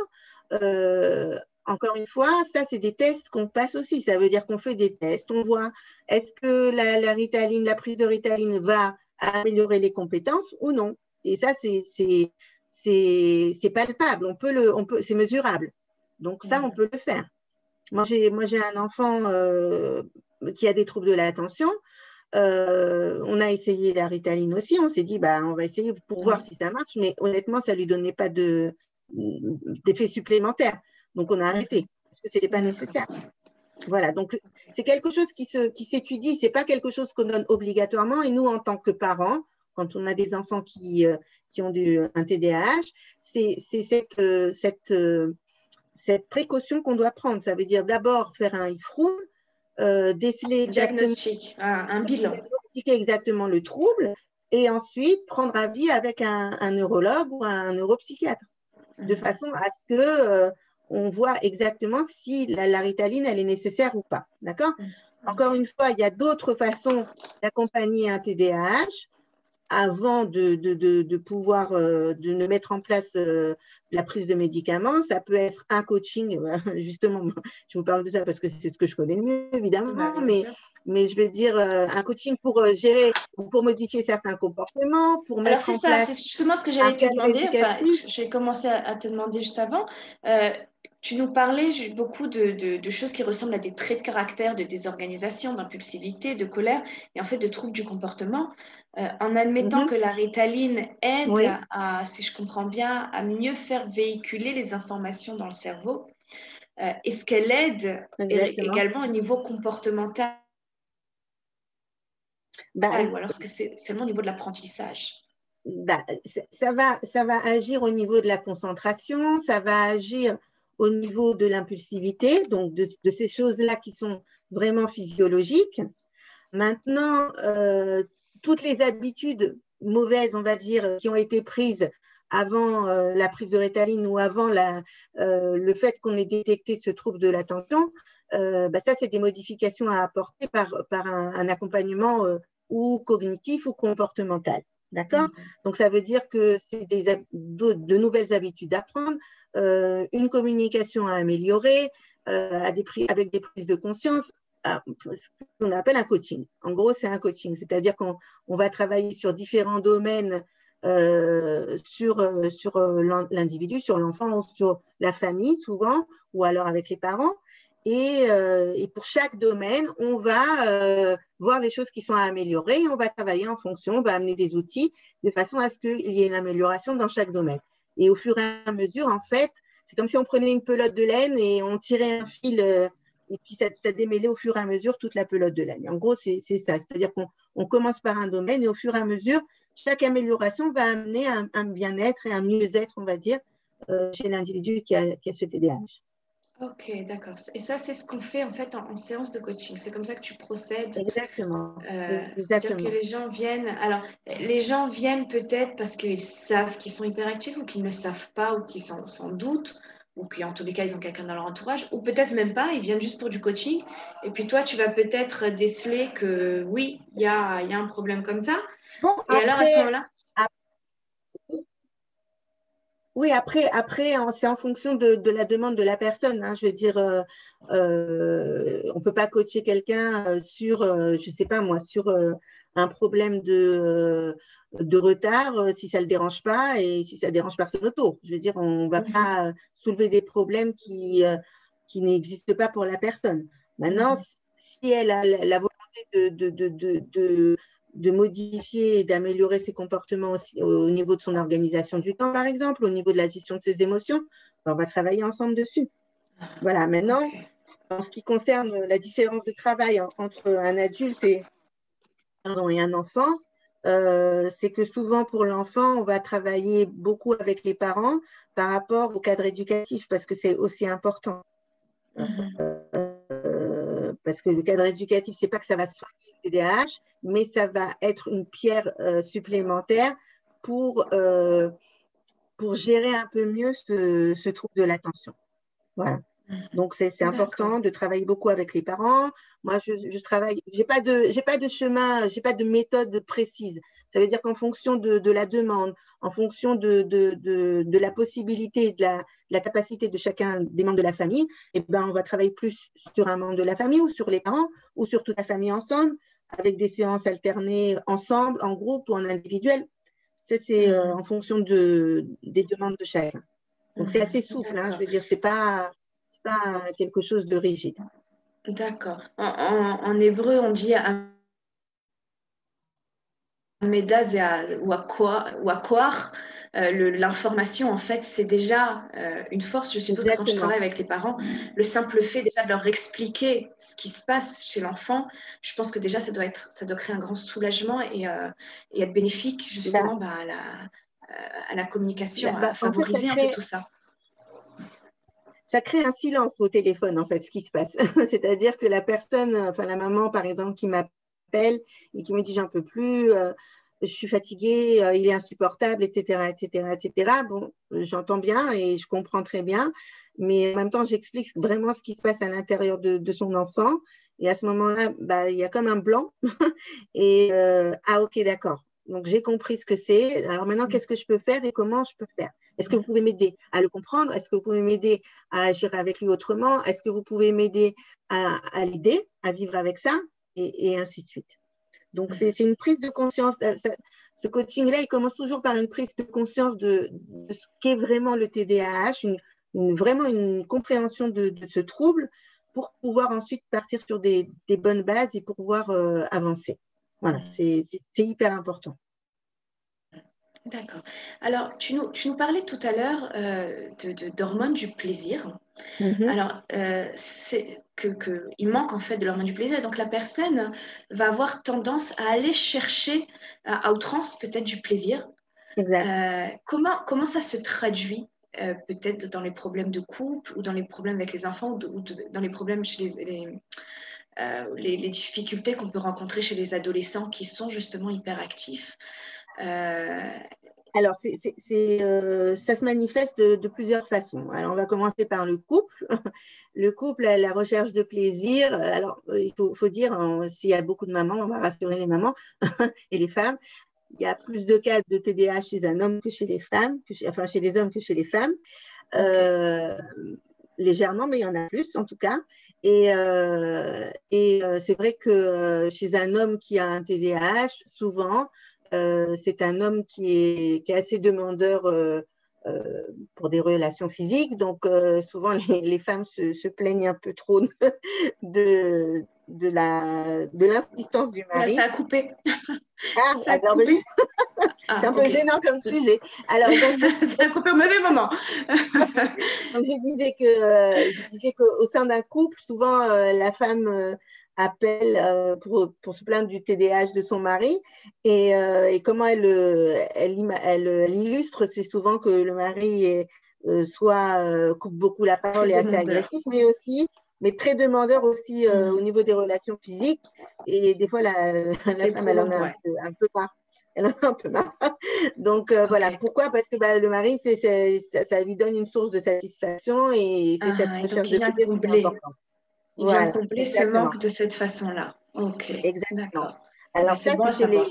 encore une fois, ça, c'est des tests qu'on passe aussi. Ça veut dire qu'on fait des tests. On voit, est-ce que la Ritaline, la prise de Ritaline va améliorer les compétences ou non. Et ça, c'est palpable. C'est mesurable. Donc, ça, on peut le faire. Moi, j'ai un enfant qui a des troubles de l'attention. On a essayé la Ritaline aussi. On s'est dit, bah, on va essayer pour voir si ça marche. Mais honnêtement, ça ne lui donnait pas d'effet supplémentaire. Donc, on a arrêté parce que ce n'était pas nécessaire. Voilà, donc c'est quelque chose qui s'étudie, ce n'est pas quelque chose qu'on donne obligatoirement. Et nous, en tant que parents, quand on a des enfants qui ont un TDAH, c'est cette précaution qu'on doit prendre. Ça veut dire d'abord faire un IFROUM, déceler diagnostic, un bilan. Diagnostiquer exactement le trouble et ensuite prendre avis avec un neurologue ou un neuropsychiatre, de façon à ce que on voit exactement si la Ritaline, elle est nécessaire ou pas. D'accord. Encore une fois, il y a d'autres façons d'accompagner un TDAH avant de pouvoir de mettre en place la prise de médicaments. Ça peut être un coaching, justement, je vous parle de ça parce que c'est ce que je connais le mieux, évidemment, mais je vais dire un coaching pour gérer, pour modifier certains comportements, pour mettre en place… C'est justement ce que j'allais te demander. Enfin, j'ai commencé à te demander juste avant. Tu nous parlais beaucoup de choses qui ressemblent à des traits de caractère, de désorganisation, d'impulsivité, de colère et en fait de troubles du comportement. En admettant que la Ritaline aide à, si je comprends bien, à mieux faire véhiculer les informations dans le cerveau, est-ce qu'elle aide également au niveau comportemental ou alors est-ce que c'est seulement au niveau de l'apprentissage? Ça va agir au niveau de la concentration, ça va agir au niveau de l'impulsivité, donc de ces choses-là qui sont vraiment physiologiques. Maintenant, toutes les habitudes mauvaises, on va dire, qui ont été prises avant la prise de Ritaline ou avant le fait qu'on ait détecté ce trouble de l'attention, ça, c'est des modifications à apporter par un accompagnement ou cognitif ou comportemental. D'accord. Donc, ça veut dire que c'est de nouvelles habitudes à prendre, une communication à améliorer, avec des prises de conscience, ce qu'on appelle un coaching. En gros, c'est un coaching, c'est-à-dire qu'on va travailler sur différents domaines, sur l'individu, sur l'enfant ou sur la famille souvent, ou alors avec les parents. Et pour chaque domaine, on va voir les choses qui sont à améliorer et on va travailler en fonction, on va amener des outils de façon à ce qu'il y ait une amélioration dans chaque domaine. Et au fur et à mesure, en fait, c'est comme si on prenait une pelote de laine et on tirait un fil et puis ça démêlait au fur et à mesure toute la pelote de laine. En gros, c'est ça. C'est-à-dire qu'on commence par un domaine et au fur et à mesure, chaque amélioration va amener un bien-être et un mieux-être, on va dire, chez l'individu qui a ce TDAH. Ok, d'accord. Et ça, c'est ce qu'on fait en fait en séance de coaching. C'est comme ça que tu procèdes. Exactement. C'est-à-dire que les gens viennent. Alors, les gens viennent peut-être parce qu'ils savent qu'ils sont hyperactifs ou qu'ils ne savent pas ou qu'ils s'en doutent ou qu'en tous les cas, ils ont quelqu'un dans leur entourage ou peut-être même pas. Ils viennent juste pour du coaching. Et puis toi, tu vas peut-être déceler que oui, il y a un problème comme ça. Bon, et alors, à ce moment-là… Oui, c'est en fonction de la demande de la personne, hein. Je veux dire, on ne peut pas coacher quelqu'un sur, je ne sais pas moi, sur un problème de retard si ça ne le dérange pas et si ça ne dérange personne autour. Je veux dire, on ne va Mhm, pas soulever des problèmes qui n'existent pas pour la personne. Maintenant, mhm, si elle a la volonté de modifier et d'améliorer ses comportements aussi, au niveau de son organisation du temps, par exemple, au niveau de la gestion de ses émotions, ben, on va travailler ensemble dessus. Voilà, maintenant, ok. en ce qui concerne la différence de travail entre un adulte et un enfant, c'est que souvent pour l'enfant, on va travailler beaucoup avec les parents par rapport au cadre éducatif, parce que c'est aussi important. Mhm, Parce que le cadre éducatif, c'est pas que ça va soigner le TDAH, mais ça va être une pierre supplémentaire pour, euh, pour gérer un peu mieux ce trouble de l'attention. Voilà. mhm. Donc, c'est D'accord. important de travailler beaucoup avec les parents. Moi, je travaille, j'ai pas de chemin, j'ai pas de méthode précise. Ça veut dire qu'en fonction de la demande, en fonction de la possibilité, de la capacité de chacun des membres de la famille, eh ben, on va travailler plus sur un membre de la famille ou sur les parents ou sur toute la famille ensemble, avec des séances alternées ensemble, en groupe ou en individuel. Ça, c'est Mhm, en fonction des demandes de chacun. Donc, c'est assez mhm. souple, hein, je D'accord. veux dire, c'est pas quelque chose de rigide. D'accord. En hébreu, on dit Medaz ou à Koar, l'information, en fait, c'est déjà une force. Je suppose que quand je Exactement. travaille avec les parents, le simple fait déjà de leur expliquer ce qui se passe chez l'enfant, je pense que déjà, ça doit créer un grand soulagement et être bénéfique Bah, justement à la communication, à en fait, favoriser un peu tout ça. ça crée un silence au téléphone, en fait, ce qui se passe. C'est-à-dire que la personne, enfin la maman, par exemple, qui m'appelle et qui me dit j'en peux plus, je suis fatiguée, il est insupportable, etc., etc., etc. Bon, j'entends bien et je comprends très bien, mais en même temps, j'explique vraiment ce qui se passe à l'intérieur de son enfant. Et à ce moment-là, bah, il y a comme un blanc. Et ah, ok, d'accord. Donc, j'ai compris ce que c'est. Alors maintenant, qu'est-ce que je peux faire et comment je peux faire? Est-ce que vous pouvez m'aider à le comprendre? Est-ce que vous pouvez m'aider à agir avec lui autrement? Est-ce que vous pouvez m'aider à l'aider, à vivre avec ça? Et ainsi de suite. Donc, c'est une prise de conscience. Ce coaching-là, il commence toujours par une prise de conscience de ce qu'est vraiment le TDAH, vraiment une compréhension de ce trouble pour pouvoir ensuite partir sur des bonnes bases et pour pouvoir avancer. Voilà, c'est hyper important. D'accord. Alors, tu nous parlais tout à l'heure d'hormones du plaisir. Mhm, Alors, c'est il manque en fait de l'hormone du plaisir. Donc, la personne va avoir tendance à aller chercher à outrance peut-être du plaisir. exact. Comment ça se traduit peut-être dans les problèmes de couple ou dans les problèmes avec les enfants dans les problèmes chez les difficultés qu'on peut rencontrer chez les adolescents qui sont justement hyperactifs. Euh, Alors, ça se manifeste de plusieurs façons. Alors, on va commencer par le couple. Le couple, la recherche de plaisir. Alors, faut dire, s'il y a beaucoup de mamans, on va rassurer les mamans et les femmes. Il y a plus de cas de TDAH chez un homme que chez les femmes, enfin chez les hommes que chez les femmes. ok. Euh, Légèrement, mais il y en a plus en tout cas. C'est vrai que chez un homme qui a un TDAH, souvent, c'est un homme qui est assez demandeur pour des relations physiques. Donc, souvent, les femmes se plaignent un peu trop de l'insistance du Oula, ça mari. a coupé. Ah, Ça a alors, vas-y, coupé. c'est Ah, un peu ok. gênant comme sujet. Alors, donc, Ça a coupé au mauvais moment. donc, je disais qu'au sein d'un couple, souvent, la femme appelle pour se plaindre du TDAH de son mari. Et comment elle illustre, c'est souvent que le mari soit coupe beaucoup la Très parole et assez demandeur. agressif, mais très demandeur aussi au Mhm. niveau des relations physiques. Et des fois, la C'est femme, elle en a éprouvant, ouais. un peu marre. Elle en a un peu marre. Donc voilà, Ok. pourquoi? Parce que bah, le mari, ça lui donne une source de satisfaction et c'est cette Ah, et donc recherche de plaisir qui est importante. il vient Voilà, combler ce exactement, manque de cette façon-là. Ok, exactement. d'accord. Bah, Alors c'est bon à savoir.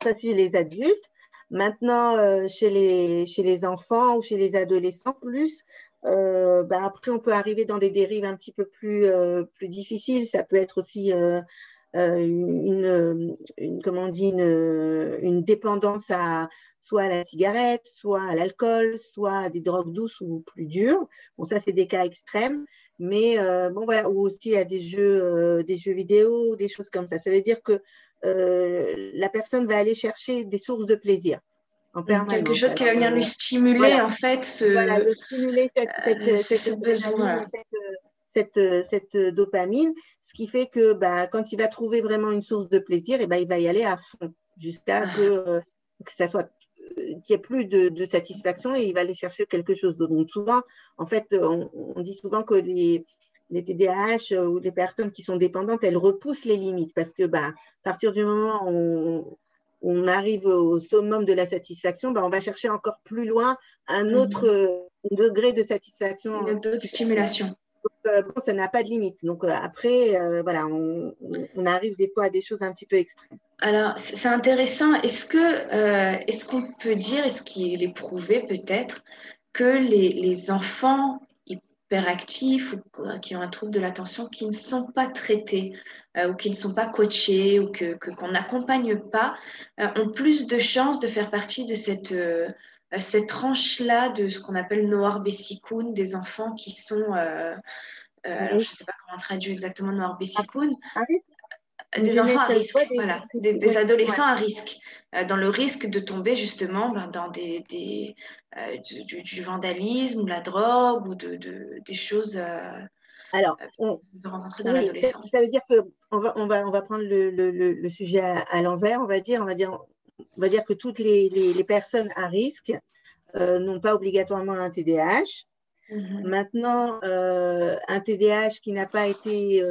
ça, c'est les adultes. Maintenant, chez les enfants ou chez les adolescents plus, après, on peut arriver dans des dérives un petit peu plus difficiles. Ça peut être aussi comment on dit, une dépendance soit à la cigarette, soit à l'alcool, soit à des drogues douces ou plus dures. Bon, ça, c'est des cas extrêmes. Mais bon, voilà, ou aussi à des jeux vidéo, des choses comme ça. Ça veut dire que la personne va aller chercher des sources de plaisir en Quelque permanence. chose qui va Alors, venir lui stimuler, voilà, en fait, voilà, de stimuler cette ce adrénaline besoin. et cette dopamine, ce qui fait que quand il va trouver vraiment une source de plaisir, et il va y aller à fond jusqu'à que ça soit qu'il n'y ait plus de satisfaction et il va aller chercher quelque chose d'autre. Donc souvent, en fait, on dit souvent que les TDAH ou les personnes qui sont dépendantes, elles repoussent les limites parce que à partir du moment où on arrive au summum de la satisfaction, on va chercher encore plus loin un autre degré de satisfaction D'autres supérieure. stimulations. Donc, ça n'a pas de limite. Donc, après, voilà, on arrive des fois à des choses un petit peu extrêmes. Alors, c'est intéressant. Est-ce qu'on peut dire, est-ce qu'il est prouvé peut-être que les enfants hyperactifs ou qui ont un trouble de l'attention, qui ne sont pas traités ou qui ne sont pas coachés ou qu'on n'accompagne pas, ont plus de chances de faire partie de cette tranche-là de ce qu'on appelle Noir Bessikoun, des enfants qui sont, alors je ne sais pas comment traduire exactement Noir Bessikoun, Un risque, une des enfants à jeunesse, risque, des voilà, risques, des ouais, adolescents ouais. à risque, dans le risque de tomber justement dans du vandalisme ou de la drogue ou des choses Alors, de rencontrer dans oui, l'adolescence. ça veut dire que on va prendre le sujet à l'envers, on va dire que toutes les personnes à risque n'ont pas obligatoirement un TDAH. Maintenant, un TDAH qui n'a pas été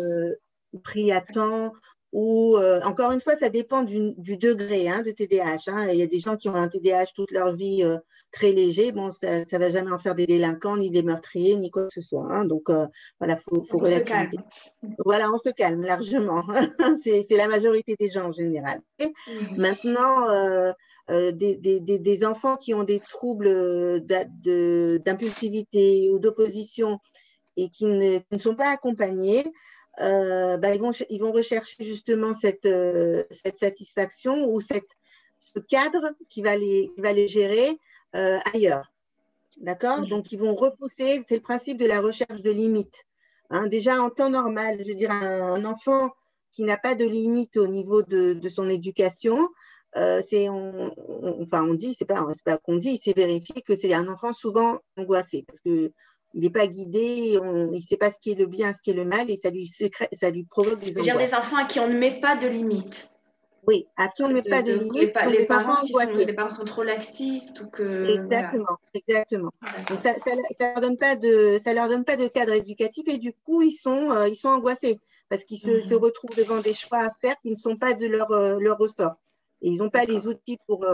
pris à temps, ou encore une fois, ça dépend du degré de TDAH. Il y a des gens qui ont un TDAH toute leur vie très léger. Bon, ça ne va jamais en faire des délinquants, ni des meurtriers, ni quoi que ce soit. Donc, voilà, faut On se relativiser. calme. Voilà, on se calme largement. C'est la majorité des gens en général. Et maintenant, des enfants qui ont des troubles d'impulsivité ou d'opposition et qui ne sont pas accompagnés, ils vont rechercher justement cette satisfaction ou ce cadre qui va les gérer ailleurs. D'accord? Donc, ils vont repousser, c'est le principe de la recherche de limites. Déjà, en temps normal, je veux dire, un enfant qui n'a pas de limite au niveau de son éducation, on dit, c'est pas qu'on dit, c'est vérifié que c'est un enfant souvent angoissé parce qu'il n'est pas guidé, il ne sait pas ce qui est le bien, ce qui est le mal et ça lui provoque des Je veux dire des angoisses. enfants à qui on ne met pas de limite. Oui, à qui on ne met pas de limite, ce sont Les des enfants parents, angoissés. les parents sont trop laxistes ou que voilà. Exactement, exactement. Donc ça leur donne pas de cadre éducatif et du coup ils sont angoissés parce qu'ils se retrouvent devant des choix à faire qui ne sont pas de leur ressort. Et ils n'ont pas les outils pour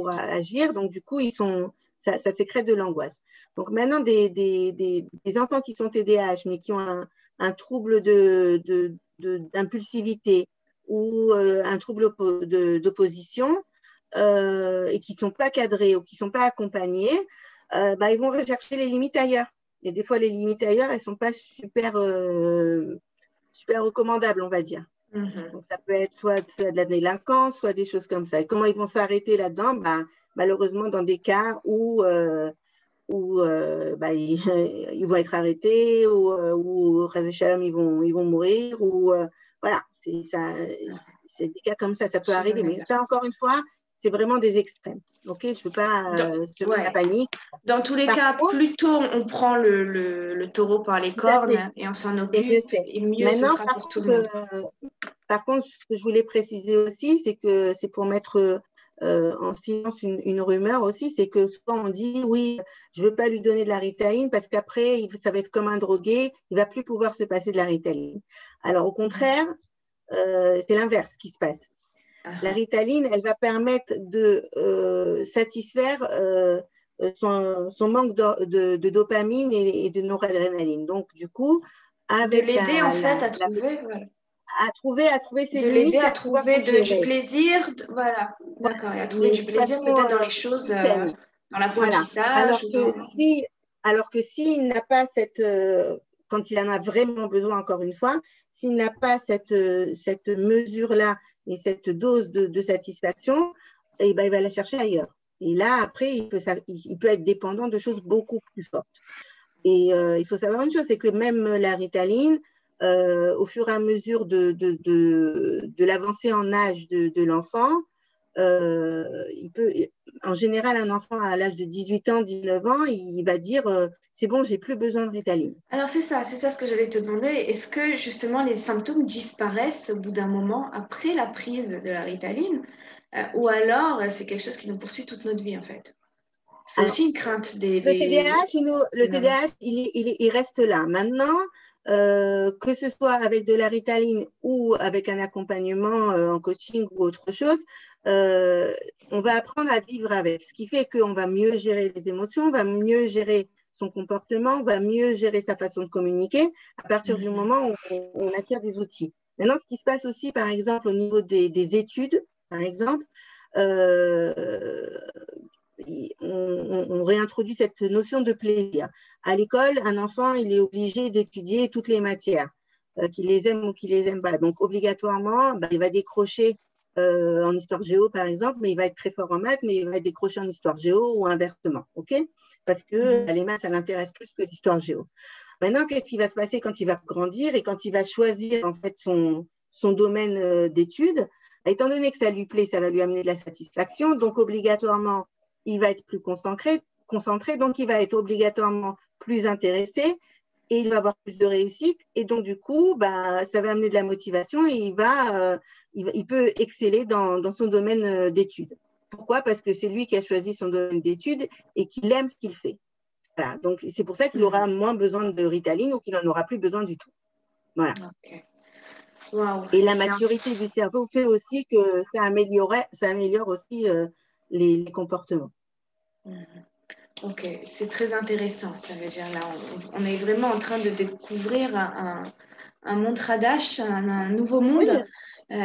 agir, donc du coup ça sécrète de l'angoisse. Donc maintenant des enfants qui sont TDAH mais qui ont un trouble d'impulsivité ou un trouble d'opposition, et qui ne sont pas cadrés ou qui ne sont pas accompagnés, ils vont rechercher les limites ailleurs. Et des fois, les limites ailleurs, elles ne sont pas super recommandables, on va dire. Donc, ça peut être soit de la délinquance, soit des choses comme ça. Et comment ils vont s'arrêter là-dedans? Malheureusement, dans des cas où ils vont être arrêtés ou ils vont mourir. Voilà, c'est des cas comme ça peut arriver. Mais ça, encore une fois, c'est vraiment des extrêmes. Ok, je ne veux pas semer la panique. Dans tous les cas, plus tôt on prend le taureau par les cornes et on s'en occupe, et mieux ce Maintenant, sera pour tout le monde. Par contre, ce que je voulais préciser aussi, c'est que c'est pour mettre en silence une rumeur aussi, c'est que souvent on dit oui, je ne veux pas lui donner de la Ritaline parce qu'après, ça va être comme un drogué, il ne va plus pouvoir se passer de la Ritaline. Alors au contraire, c'est l'inverse qui se passe. La Ritaline, elle va permettre de satisfaire son manque de dopamine et de noradrénaline. Donc, du coup, De l'aider en fait à trouver. Voilà. à trouver ses de l'aider limites et à à pouvoir trouver se du gérer. plaisir, voilà, Voilà, d'accord, et à trouver mais du de plaisir façon peut-être dans les choses, saine. dans Voilà. l'apprentissage ou dans… Alors que s'il n'a pas cette, quand il en a vraiment besoin, encore une fois, s'il n'a pas cette mesure-là et cette dose de satisfaction, eh ben, il va la chercher ailleurs. Et là, après, il peut être dépendant de choses beaucoup plus fortes. Et il faut savoir une chose, c'est que même la Ritaline, au fur et à mesure de l'avancée en âge de l'enfant, il peut, en général, un enfant à l'âge de 18 ans, 19 ans, il va dire c'est bon, j'ai plus besoin de Ritaline. Alors c'est ça ce que j'allais te demander. Est-ce que justement les symptômes disparaissent au bout d'un moment après la prise de la Ritaline ou alors c'est quelque chose qui nous poursuit toute notre vie en fait? C'est Alors, aussi une crainte le TDAH, le des mamans. TDAH il reste là. Maintenant, que ce soit avec de la Ritaline ou avec un accompagnement en coaching ou autre chose, on va apprendre à vivre avec. Ce qui fait qu'on va mieux gérer les émotions, on va mieux gérer son comportement, on va mieux gérer sa façon de communiquer à partir du moment où on acquiert des outils. Maintenant, ce qui se passe aussi, par exemple, au niveau des études, par exemple, euh, on réintroduit cette notion de plaisir. À l'école, un enfant, il est obligé d'étudier toutes les matières, qu'il les aime ou qu'il les aime pas. Donc, obligatoirement, il va décrocher en histoire géo, par exemple, mais il va être très fort en maths, mais il va décrocher en histoire géo ou inversement, OK? Parce que les maths, ça l'intéresse plus que l'histoire géo. Maintenant, qu'est-ce qui va se passer quand il va grandir et quand il va choisir en fait son domaine d'études? Étant donné que ça lui plaît, ça va lui amener de la satisfaction, donc obligatoirement, il va être plus concentré, donc il va être obligatoirement plus intéressé et il va avoir plus de réussite. Et donc, du coup, ça va amener de la motivation et il peut exceller dans son domaine d'études. Pourquoi? Parce que c'est lui qui a choisi son domaine d'études et qu'il aime ce qu'il fait. Voilà. Donc, c'est pour ça qu'il aura moins besoin de Ritaline ou qu'il n'en aura plus besoin du tout. Voilà. Okay. Wow. Et la maturité du cerveau fait aussi que ça améliore aussi les comportements. Ok, c'est très intéressant. Ça veut dire là, on est vraiment en train de découvrir un monde Radash, un nouveau monde. Oui.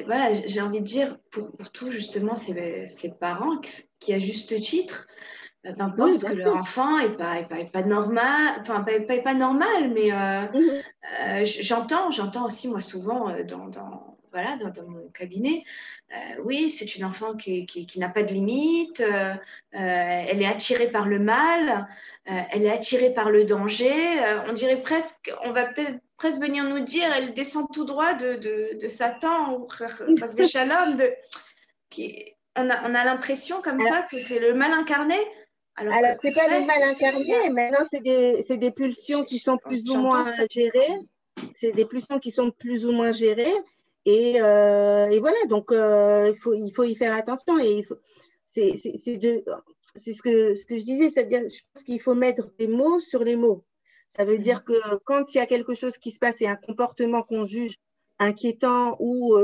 Voilà, j'ai envie de dire pour tout justement ces parents qui à juste titre Oui, pensent bien que leur sûr. enfant est pas normal, enfin pas normal, mais j'entends aussi moi souvent voilà, dans mon cabinet, oui, c'est une enfant qui n'a pas de limite, elle est attirée par le mal, elle est attirée par le danger. On dirait presque, on va peut-être presque venir nous dire, elle descend tout droit de Satan ou Shalom, on a l'impression comme Alors, ça que c'est le mal incarné, alors alors qu'en c'est pas le fait, mal incarné, maintenant c'est des pulsions qui sont plus ou j'entends moins ça. gérées. C'est des pulsions qui sont plus ou moins gérées. Et voilà, donc il faut y faire attention. Et c'est ce que je disais, c'est-à-dire, je pense qu'il faut mettre des mots sur les mots. Ça veut dire que quand il y a quelque chose qui se passe et un comportement qu'on juge inquiétant ou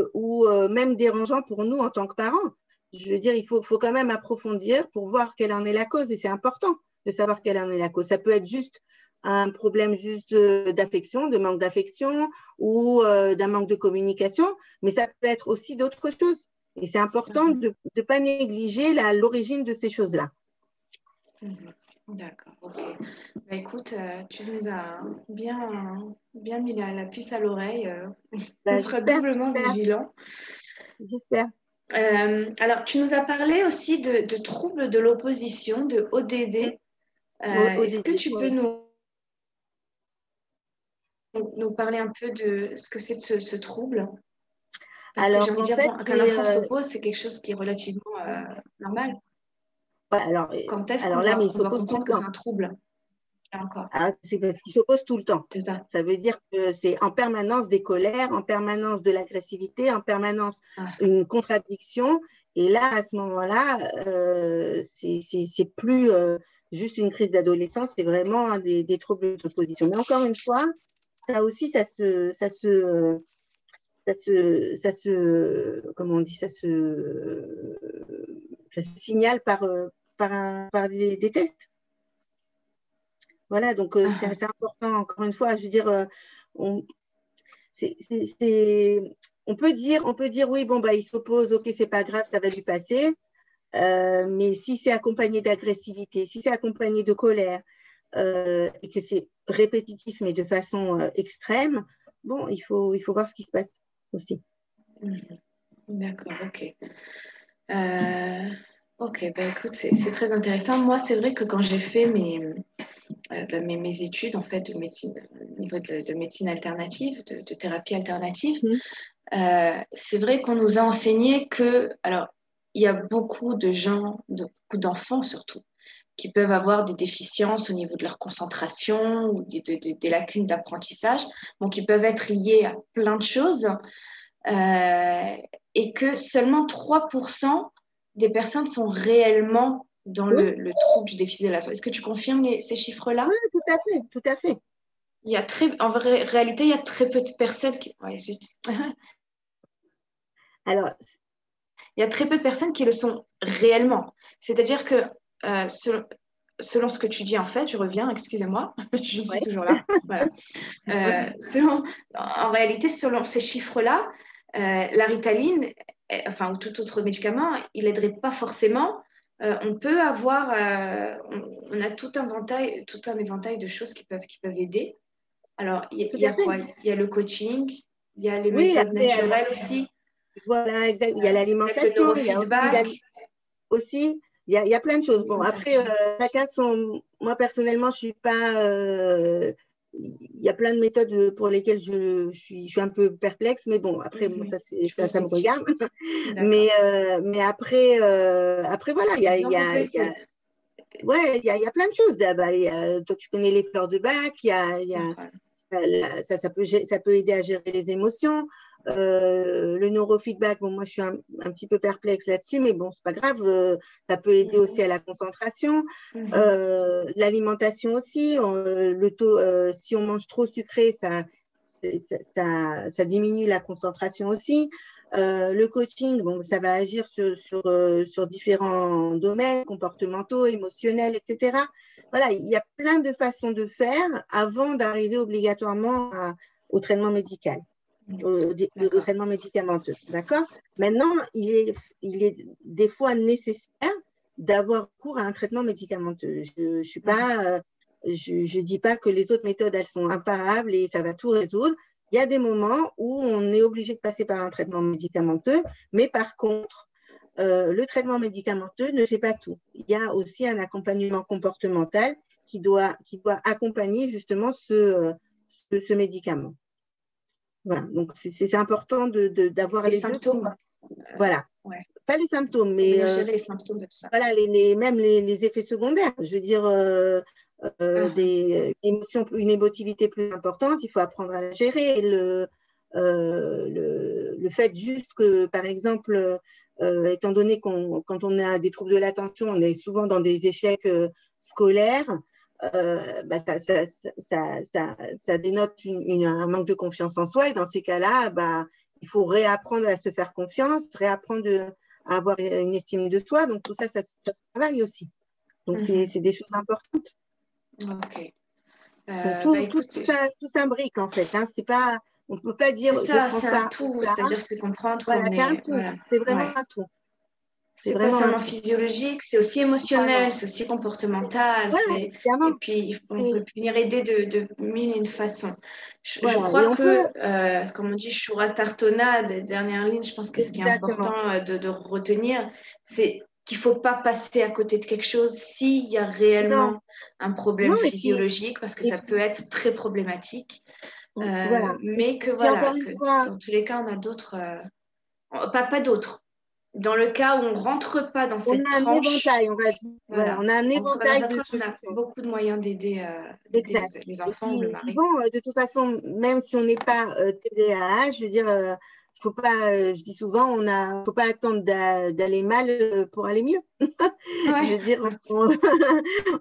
même dérangeant pour nous en tant que parents, je veux dire, il faut quand même approfondir pour voir quelle en est la cause. Et c'est important de savoir quelle en est la cause. Ça peut être juste un problème juste d'affection, de manque d'affection ou d'un manque de communication, mais ça peut être aussi d'autres choses. Et c'est important de ne pas négliger l'origine de ces choses-là. D'accord, ok. Bah, écoute, tu nous as bien mis la puce à l'oreille. On sera doublement vigilants. J'espère. Alors, tu nous as parlé aussi de troubles de l'opposition, de ODD. Au Est-ce que début, tu peux nous parler un peu de ce que c'est de ce trouble? Parce que j'ai alors, envie de en dire, fait, bon, qu'un enfant s'oppose, c'est quelque chose qui est relativement normal. ouais, Quand est-ce alors là, mais il qu'on va s'oppose tout comprendre le que c'est temps. un trouble? Là encore, C'est parce qu'il s'oppose tout le temps. c'est ça. Ça veut dire que c'est en permanence des colères, en permanence de l'agressivité, en permanence Ah. une contradiction. Et là, à ce moment-là, c'est plus juste une crise d'adolescence, c'est vraiment des troubles d'opposition. Mais encore une fois, ça aussi, comment on dit, ça se signale par des tests. Voilà, donc c'est important, encore une fois, je veux dire, on peut dire oui, bon, bah, il s'oppose, ok, c'est pas grave, ça va lui passer. Mais si c'est accompagné d'agressivité, si c'est accompagné de colère, et que c'est répétitif, mais de façon extrême, bon, il faut voir ce qui se passe aussi. D'accord, ok. Ok, bah écoute, c'est très intéressant. Moi, c'est vrai que quand j'ai fait mes études en fait de médecine, au niveau de médecine alternative, de thérapie alternative, c'est vrai qu'on nous a enseigné que, alors, il y a beaucoup de gens, beaucoup d'enfants surtout, qui peuvent avoir des déficiences au niveau de leur concentration ou des lacunes d'apprentissage, donc qui peuvent être liées à plein de choses, et que seulement 3% des personnes sont réellement dans Oui, le trouble du déficit de l'attention. Est-ce que tu confirmes ces chiffres-là? oui, tout à fait, tout à fait. En réalité, il y a très peu de personnes qui... Ouais, zut. Alors, Il y a très peu de personnes qui le sont réellement. C'est-à-dire que selon ce que tu dis, en fait, je reviens, excusez-moi, je suis ouais, toujours là. Voilà. En réalité, selon ces chiffres-là, la Ritaline, enfin, ou tout autre médicament, il n'aiderait pas forcément. On peut avoir, on a tout un éventail de choses qui peuvent aider. Alors, tout il y à a quoi? fait. Il y a le coaching, il y a les Oui, méthodes après, naturelles aussi, voilà, exact. Il y a peut-être le l'alimentation, il y a neurofeedback, il y a plein de choses. Bon, après, l'alimentation. chacun son. Moi, personnellement, je suis pas. Il y a plein de méthodes pour lesquelles je suis un peu perplexe, mais bon, après, bon, Mhm. Tu ça, poses ça des me questions. regarde. D'accord. Mais après, voilà, Donc, on peut essayer. ouais, il y a plein de choses. Ah bah, toi, tu connais les fleurs de bac, Voilà. ça peut aider à gérer les émotions. Le neurofeedback, bon, moi, je suis un petit peu perplexe là-dessus, mais bon, c'est pas grave. Ça peut aider aussi à la concentration. Mhm. L'alimentation aussi, si on mange trop sucré, ça diminue la concentration aussi. Le coaching, bon, ça va agir sur différents domaines, comportementaux, émotionnels, etc. Voilà, il y a plein de façons de faire avant d'arriver obligatoirement au traitement médical, au D'accord. traitement médicamenteux. D'accord? Maintenant, il est des fois nécessaire d'avoir recours à un traitement médicamenteux. Je suis Mhm. pas, je dis pas que les autres méthodes, elles sont imparables et ça va tout résoudre. Il y a des moments où on est obligé de passer par un traitement médicamenteux, mais par contre, le traitement médicamenteux ne fait pas tout. Il y a aussi un accompagnement comportemental qui doit accompagner justement ce médicament. Voilà, donc c'est important d'avoir Les les deux. symptômes, Voilà, ouais. pas les symptômes, Faut mais bien gérer les symptômes de tout ça. voilà, même les effets secondaires. Je veux dire, Mhm. une émotivité plus importante, il faut apprendre à la gérer. Le fait juste que, par exemple, étant donné quand on a des troubles de l'attention, on est souvent dans des échecs scolaires, bah, ça dénote un manque de confiance en soi. Et dans ces cas-là, bah, il faut réapprendre à se faire confiance, réapprendre à avoir une estime de soi. Donc, tout ça, ça se travaille aussi. Donc, Mhm. c'est des choses importantes. Ok. Donc, Bah écoute, tout s'imbrique, en fait. Hein. C'est pas, on ne peut pas c'est dire je ça, prends c'est un ça ou tout, ça. c'est-à-dire c'est comprendre Voilà, qu'on c'est un est, tout. voilà, C'est vraiment ouais. un tout. C'est C'est pas vraiment un seulement tout. physiologique, c'est aussi Voilà. émotionnel, c'est aussi comportemental, Ouais, et évidemment. puis on peut C'est, venir aider de mille et une façons. Je voilà. Et crois on peut, que, comme on dit, Shura Tartona, des dernières lignes, je pense que ce qui est important exactement. de retenir, c'est qu'il ne faut pas passer à côté de quelque chose s'il y a Non, réellement un problème non, physiologique, parce que et ça puis peut être très problématique. voilà. Mais que Et puis encore voilà, une que fois, dans tous les cas, on a d'autres, pas d'autres. Dans le cas où on ne rentre pas dans on cette a un tranche, éventail, on va dire. Voilà, voilà, on a un on rentre pas dans éventail cette de tranche, on a solutions. beaucoup de moyens d'aider Exact. les enfants ou le Et puis mari. bon, de toute façon, même si on n'est pas TDAH, je veux dire, il faut pas, je dis souvent, faut pas attendre d'aller mal pour aller mieux. Je Ouais, veux dire,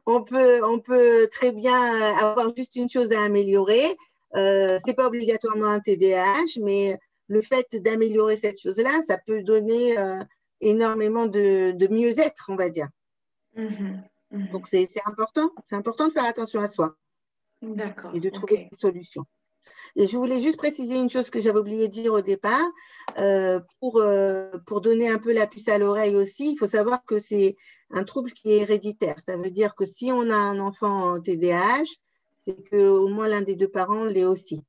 on peut très bien avoir juste une chose à améliorer. C'est pas obligatoirement un TDAH, mais le fait d'améliorer cette chose-là, ça peut donner énormément de mieux-être, on va dire. mhm, mhm. Donc c'est important de faire attention à soi D'accord, et de ok. trouver des solutions. Et je voulais juste préciser une chose que j'avais oublié de dire au départ. Pour donner un peu la puce à l'oreille aussi, il faut savoir que c'est un trouble qui est héréditaire. Ça veut dire que si on a un enfant en TDAH, c'est qu'au moins l'un des deux parents l'est aussi.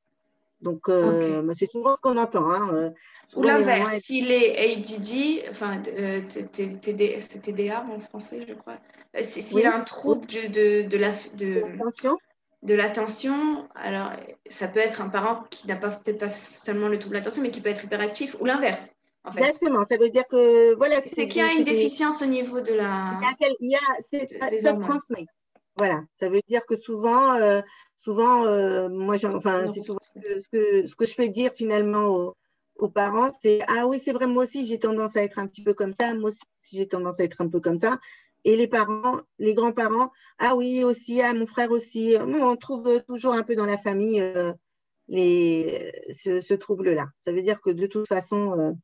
Donc, Ok. c'est souvent ce qu'on entend. Hein. Ou Souvent, les mamans, l'inverse, s'il est ADD, enfin, c'est TDA en français, je crois. S'il a oui, un oui, trouble attention. de l'attention, alors ça peut être un parent qui n'a pas peut-être pas seulement le trouble de l'attention, mais qui peut être hyperactif, ou l'inverse, en fait. Exactement. Ça veut dire que, voilà, C'est qu'il y a une déficience au niveau de des ça se hormones transmet. Voilà. Ça veut dire que souvent, moi, enfin, c'est souvent neurotransmetteurs. ce que je fais dire finalement aux parents, c'est, ah oui, c'est vrai, moi aussi, j'ai tendance à être un petit peu comme ça. Moi aussi, j'ai tendance à être un peu comme ça. Et les parents, les grands-parents, ah oui, aussi, ah, mon frère aussi. On trouve toujours un peu dans la famille ce trouble-là. Ça veut dire que de toute façon,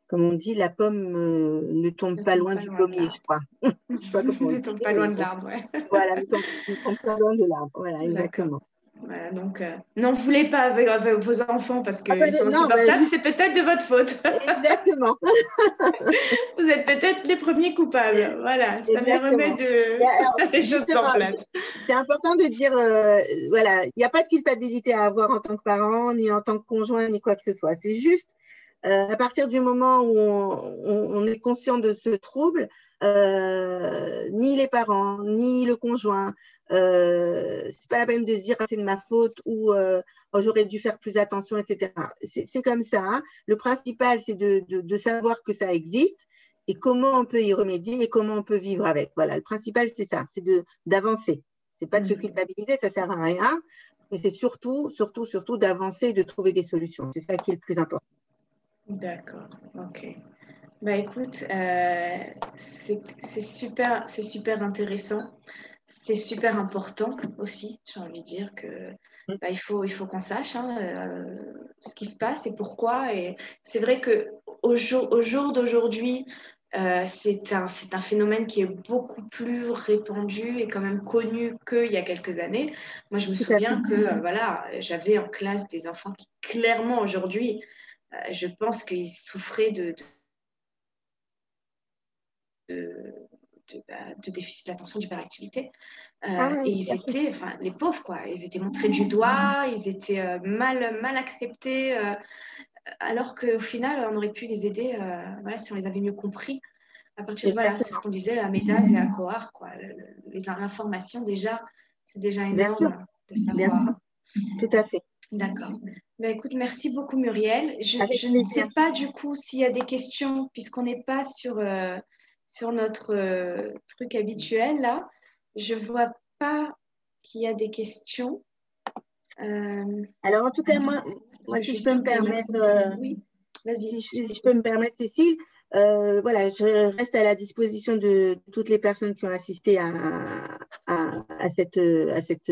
comme on dit, la pomme ne tombe Ne pas tombe loin pas du loin de pommier, l'arbre. je crois. Je ne sais pas comment on Ne dit, tombe pas loin mais de bon. l'arbre, ouais. Voilà, ne tombe pas loin de l'arbre. Voilà, D'accord. exactement. Voilà, donc, n'en voulez pas avec vos enfants parce Ah ben, qu'ils sont non, ben, insupportables, c'est peut-être de votre faute. exactement, Vous êtes peut-être les premiers coupables. Voilà, ça me remet exactement. Et de alors, mettre les choses en justement, place. c'est important de dire, voilà, il n'y a pas de culpabilité à avoir en tant que parent, ni en tant que conjoint, ni quoi que ce soit. C'est juste à partir du moment où on est conscient de ce trouble, ni les parents, ni le conjoint, c'est pas la peine de se dire ah, c'est de ma faute ou oh, j'aurais dû faire plus attention, etc. C'est comme ça. Hein. Le principal, c'est de savoir que ça existe et comment on peut y remédier et comment on peut vivre avec. Voilà, le principal, c'est ça, c'est d'avancer. C'est pas de se culpabiliser, ça sert à rien, mais c'est surtout d'avancer et de trouver des solutions. C'est ça qui est le plus important. D'accord, ok. Bah écoute, c'est super intéressant. C'est super important aussi. J'ai envie de dire que bah, il faut qu'on sache hein, ce qui se passe et pourquoi. Et c'est vrai que au jour d'aujourd'hui, c'est un phénomène qui est beaucoup plus répandu et quand même connu qu'il y a quelques années. Moi, je me Tout à fait. souviens que voilà, j'avais en classe des enfants qui clairement aujourd'hui, je pense qu'ils souffraient de déficit d'attention, d'hyperactivité. Ah Et oui, tout ils à fait. étaient, enfin, les pauvres, quoi, ils étaient montrés du doigt, ils étaient mal acceptés, alors qu'au final, on aurait pu les aider, voilà, si on les avait mieux compris. À partir de, voilà, c'est ce Exactement. qu'on disait à Médaz et à Coar, quoi. L'information, déjà, c'est déjà Bien sûr, énorme de bien sûr. savoir. Tout à fait. D'accord. Ben, écoute, merci beaucoup Muriel. Avec Je ne sais plaisir. pas du coup s'il y a des questions, puisqu'on n'est pas sur notre truc habituel là. Je ne vois pas qu'il y a des questions. Euh, Alors, en tout cas, je moi veux si je peux juste me ouvrir le... permettre, Oui, vas-y, je si je peux t'écoute. me permettre, Cécile, voilà, je reste à la disposition de toutes les personnes qui ont assisté à cette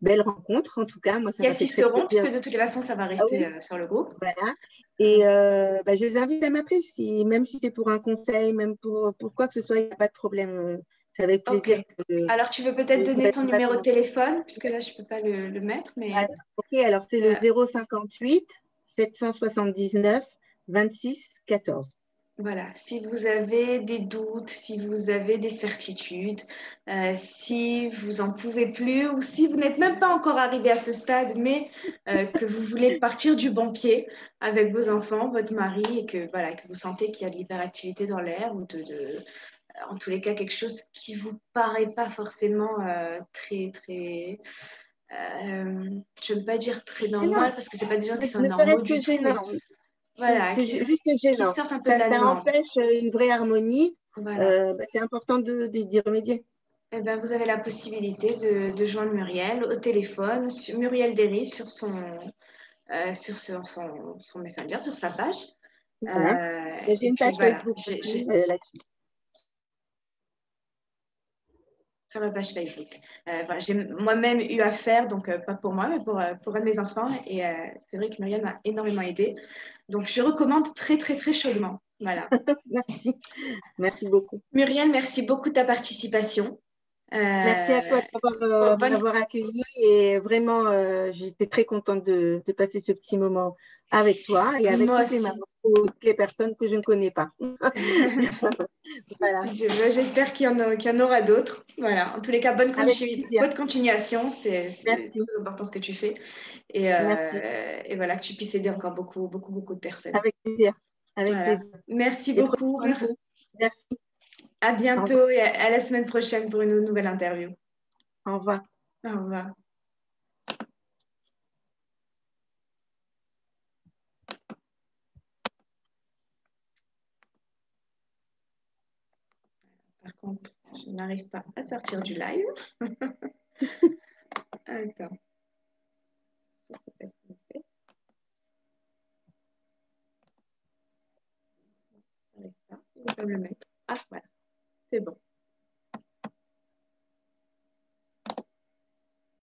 belle rencontre. En tout cas, moi, ça Qui m'a fait très assisteront, plaisir. puisque de toutes les façons, ça va Ah rester oui, sur le groupe. voilà. Euh, Et bah, je les invite à m'appeler, même si c'est pour un conseil, même pour quoi que ce soit, il n'y a pas de problème. C'est avec ok. plaisir que Alors, tu veux peut-être je donner ton répondrai à numéro de comment. téléphone, puisque là, je ne peux pas le mettre, mais... Voilà. Ok, alors c'est le euh, 058 779 26 14. Voilà, si vous avez des doutes, si vous avez des certitudes, si vous en pouvez plus ou si vous n'êtes même pas encore arrivé à ce stade, mais que vous voulez partir du banquier avec vos enfants, votre mari, et que, voilà, que vous sentez qu'il y a de l'hyperactivité dans l'air ou en tous les cas, quelque chose qui ne vous paraît pas forcément très, je ne veux pas dire très Gênant. normal parce que ce pas des gens qui sont Ne normaux serait-ce du que tout, mais gênant. voilà, C'est juste qui gênant. sortent un peu de la Ça norme. empêche une vraie harmonie. Voilà. Bah, c'est important d'y remédier. Eh ben, vous avez la possibilité de joindre Muriel au téléphone, Muriel Derry son Messenger, sur sa page. Voilà. J'ai Et une puis page voilà, Facebook aussi là-dessus. sur la page Facebook. Voilà, j'ai moi-même eu affaire, donc pas pour moi, mais pour un de mes enfants. Et c'est vrai que Muriel m'a énormément aidée. Donc je recommande très chaudement. Voilà. Merci. Merci beaucoup. Muriel, merci beaucoup de ta participation. Merci à toi Euh, de bonne, m'avoir accueilli et vraiment, j'étais très contente de passer ce petit moment avec toi et avec moi toutes les aussi. mamans, toutes les personnes que je ne connais pas. Voilà, Si Dieu veut, j'espère qu'il y en aura d'autres. Voilà. En tous les cas, avec plaisir. bonne continuation. C'est Merci, très important ce que tu fais. merci. Et voilà, que tu puisses aider encore beaucoup, beaucoup, beaucoup de personnes. Avec plaisir, avec Voilà. plaisir. Merci Et prenez beaucoup. soin de vous. Merci. À Au revoir. bientôt et à la semaine prochaine pour une nouvelle interview. Au revoir. Au revoir. Par contre, je n'arrive pas à sortir du live. Attends, je sais pas ce qu'on fait. J'arrive pas. Il va me le mettre. Ah, voilà. C'est bon.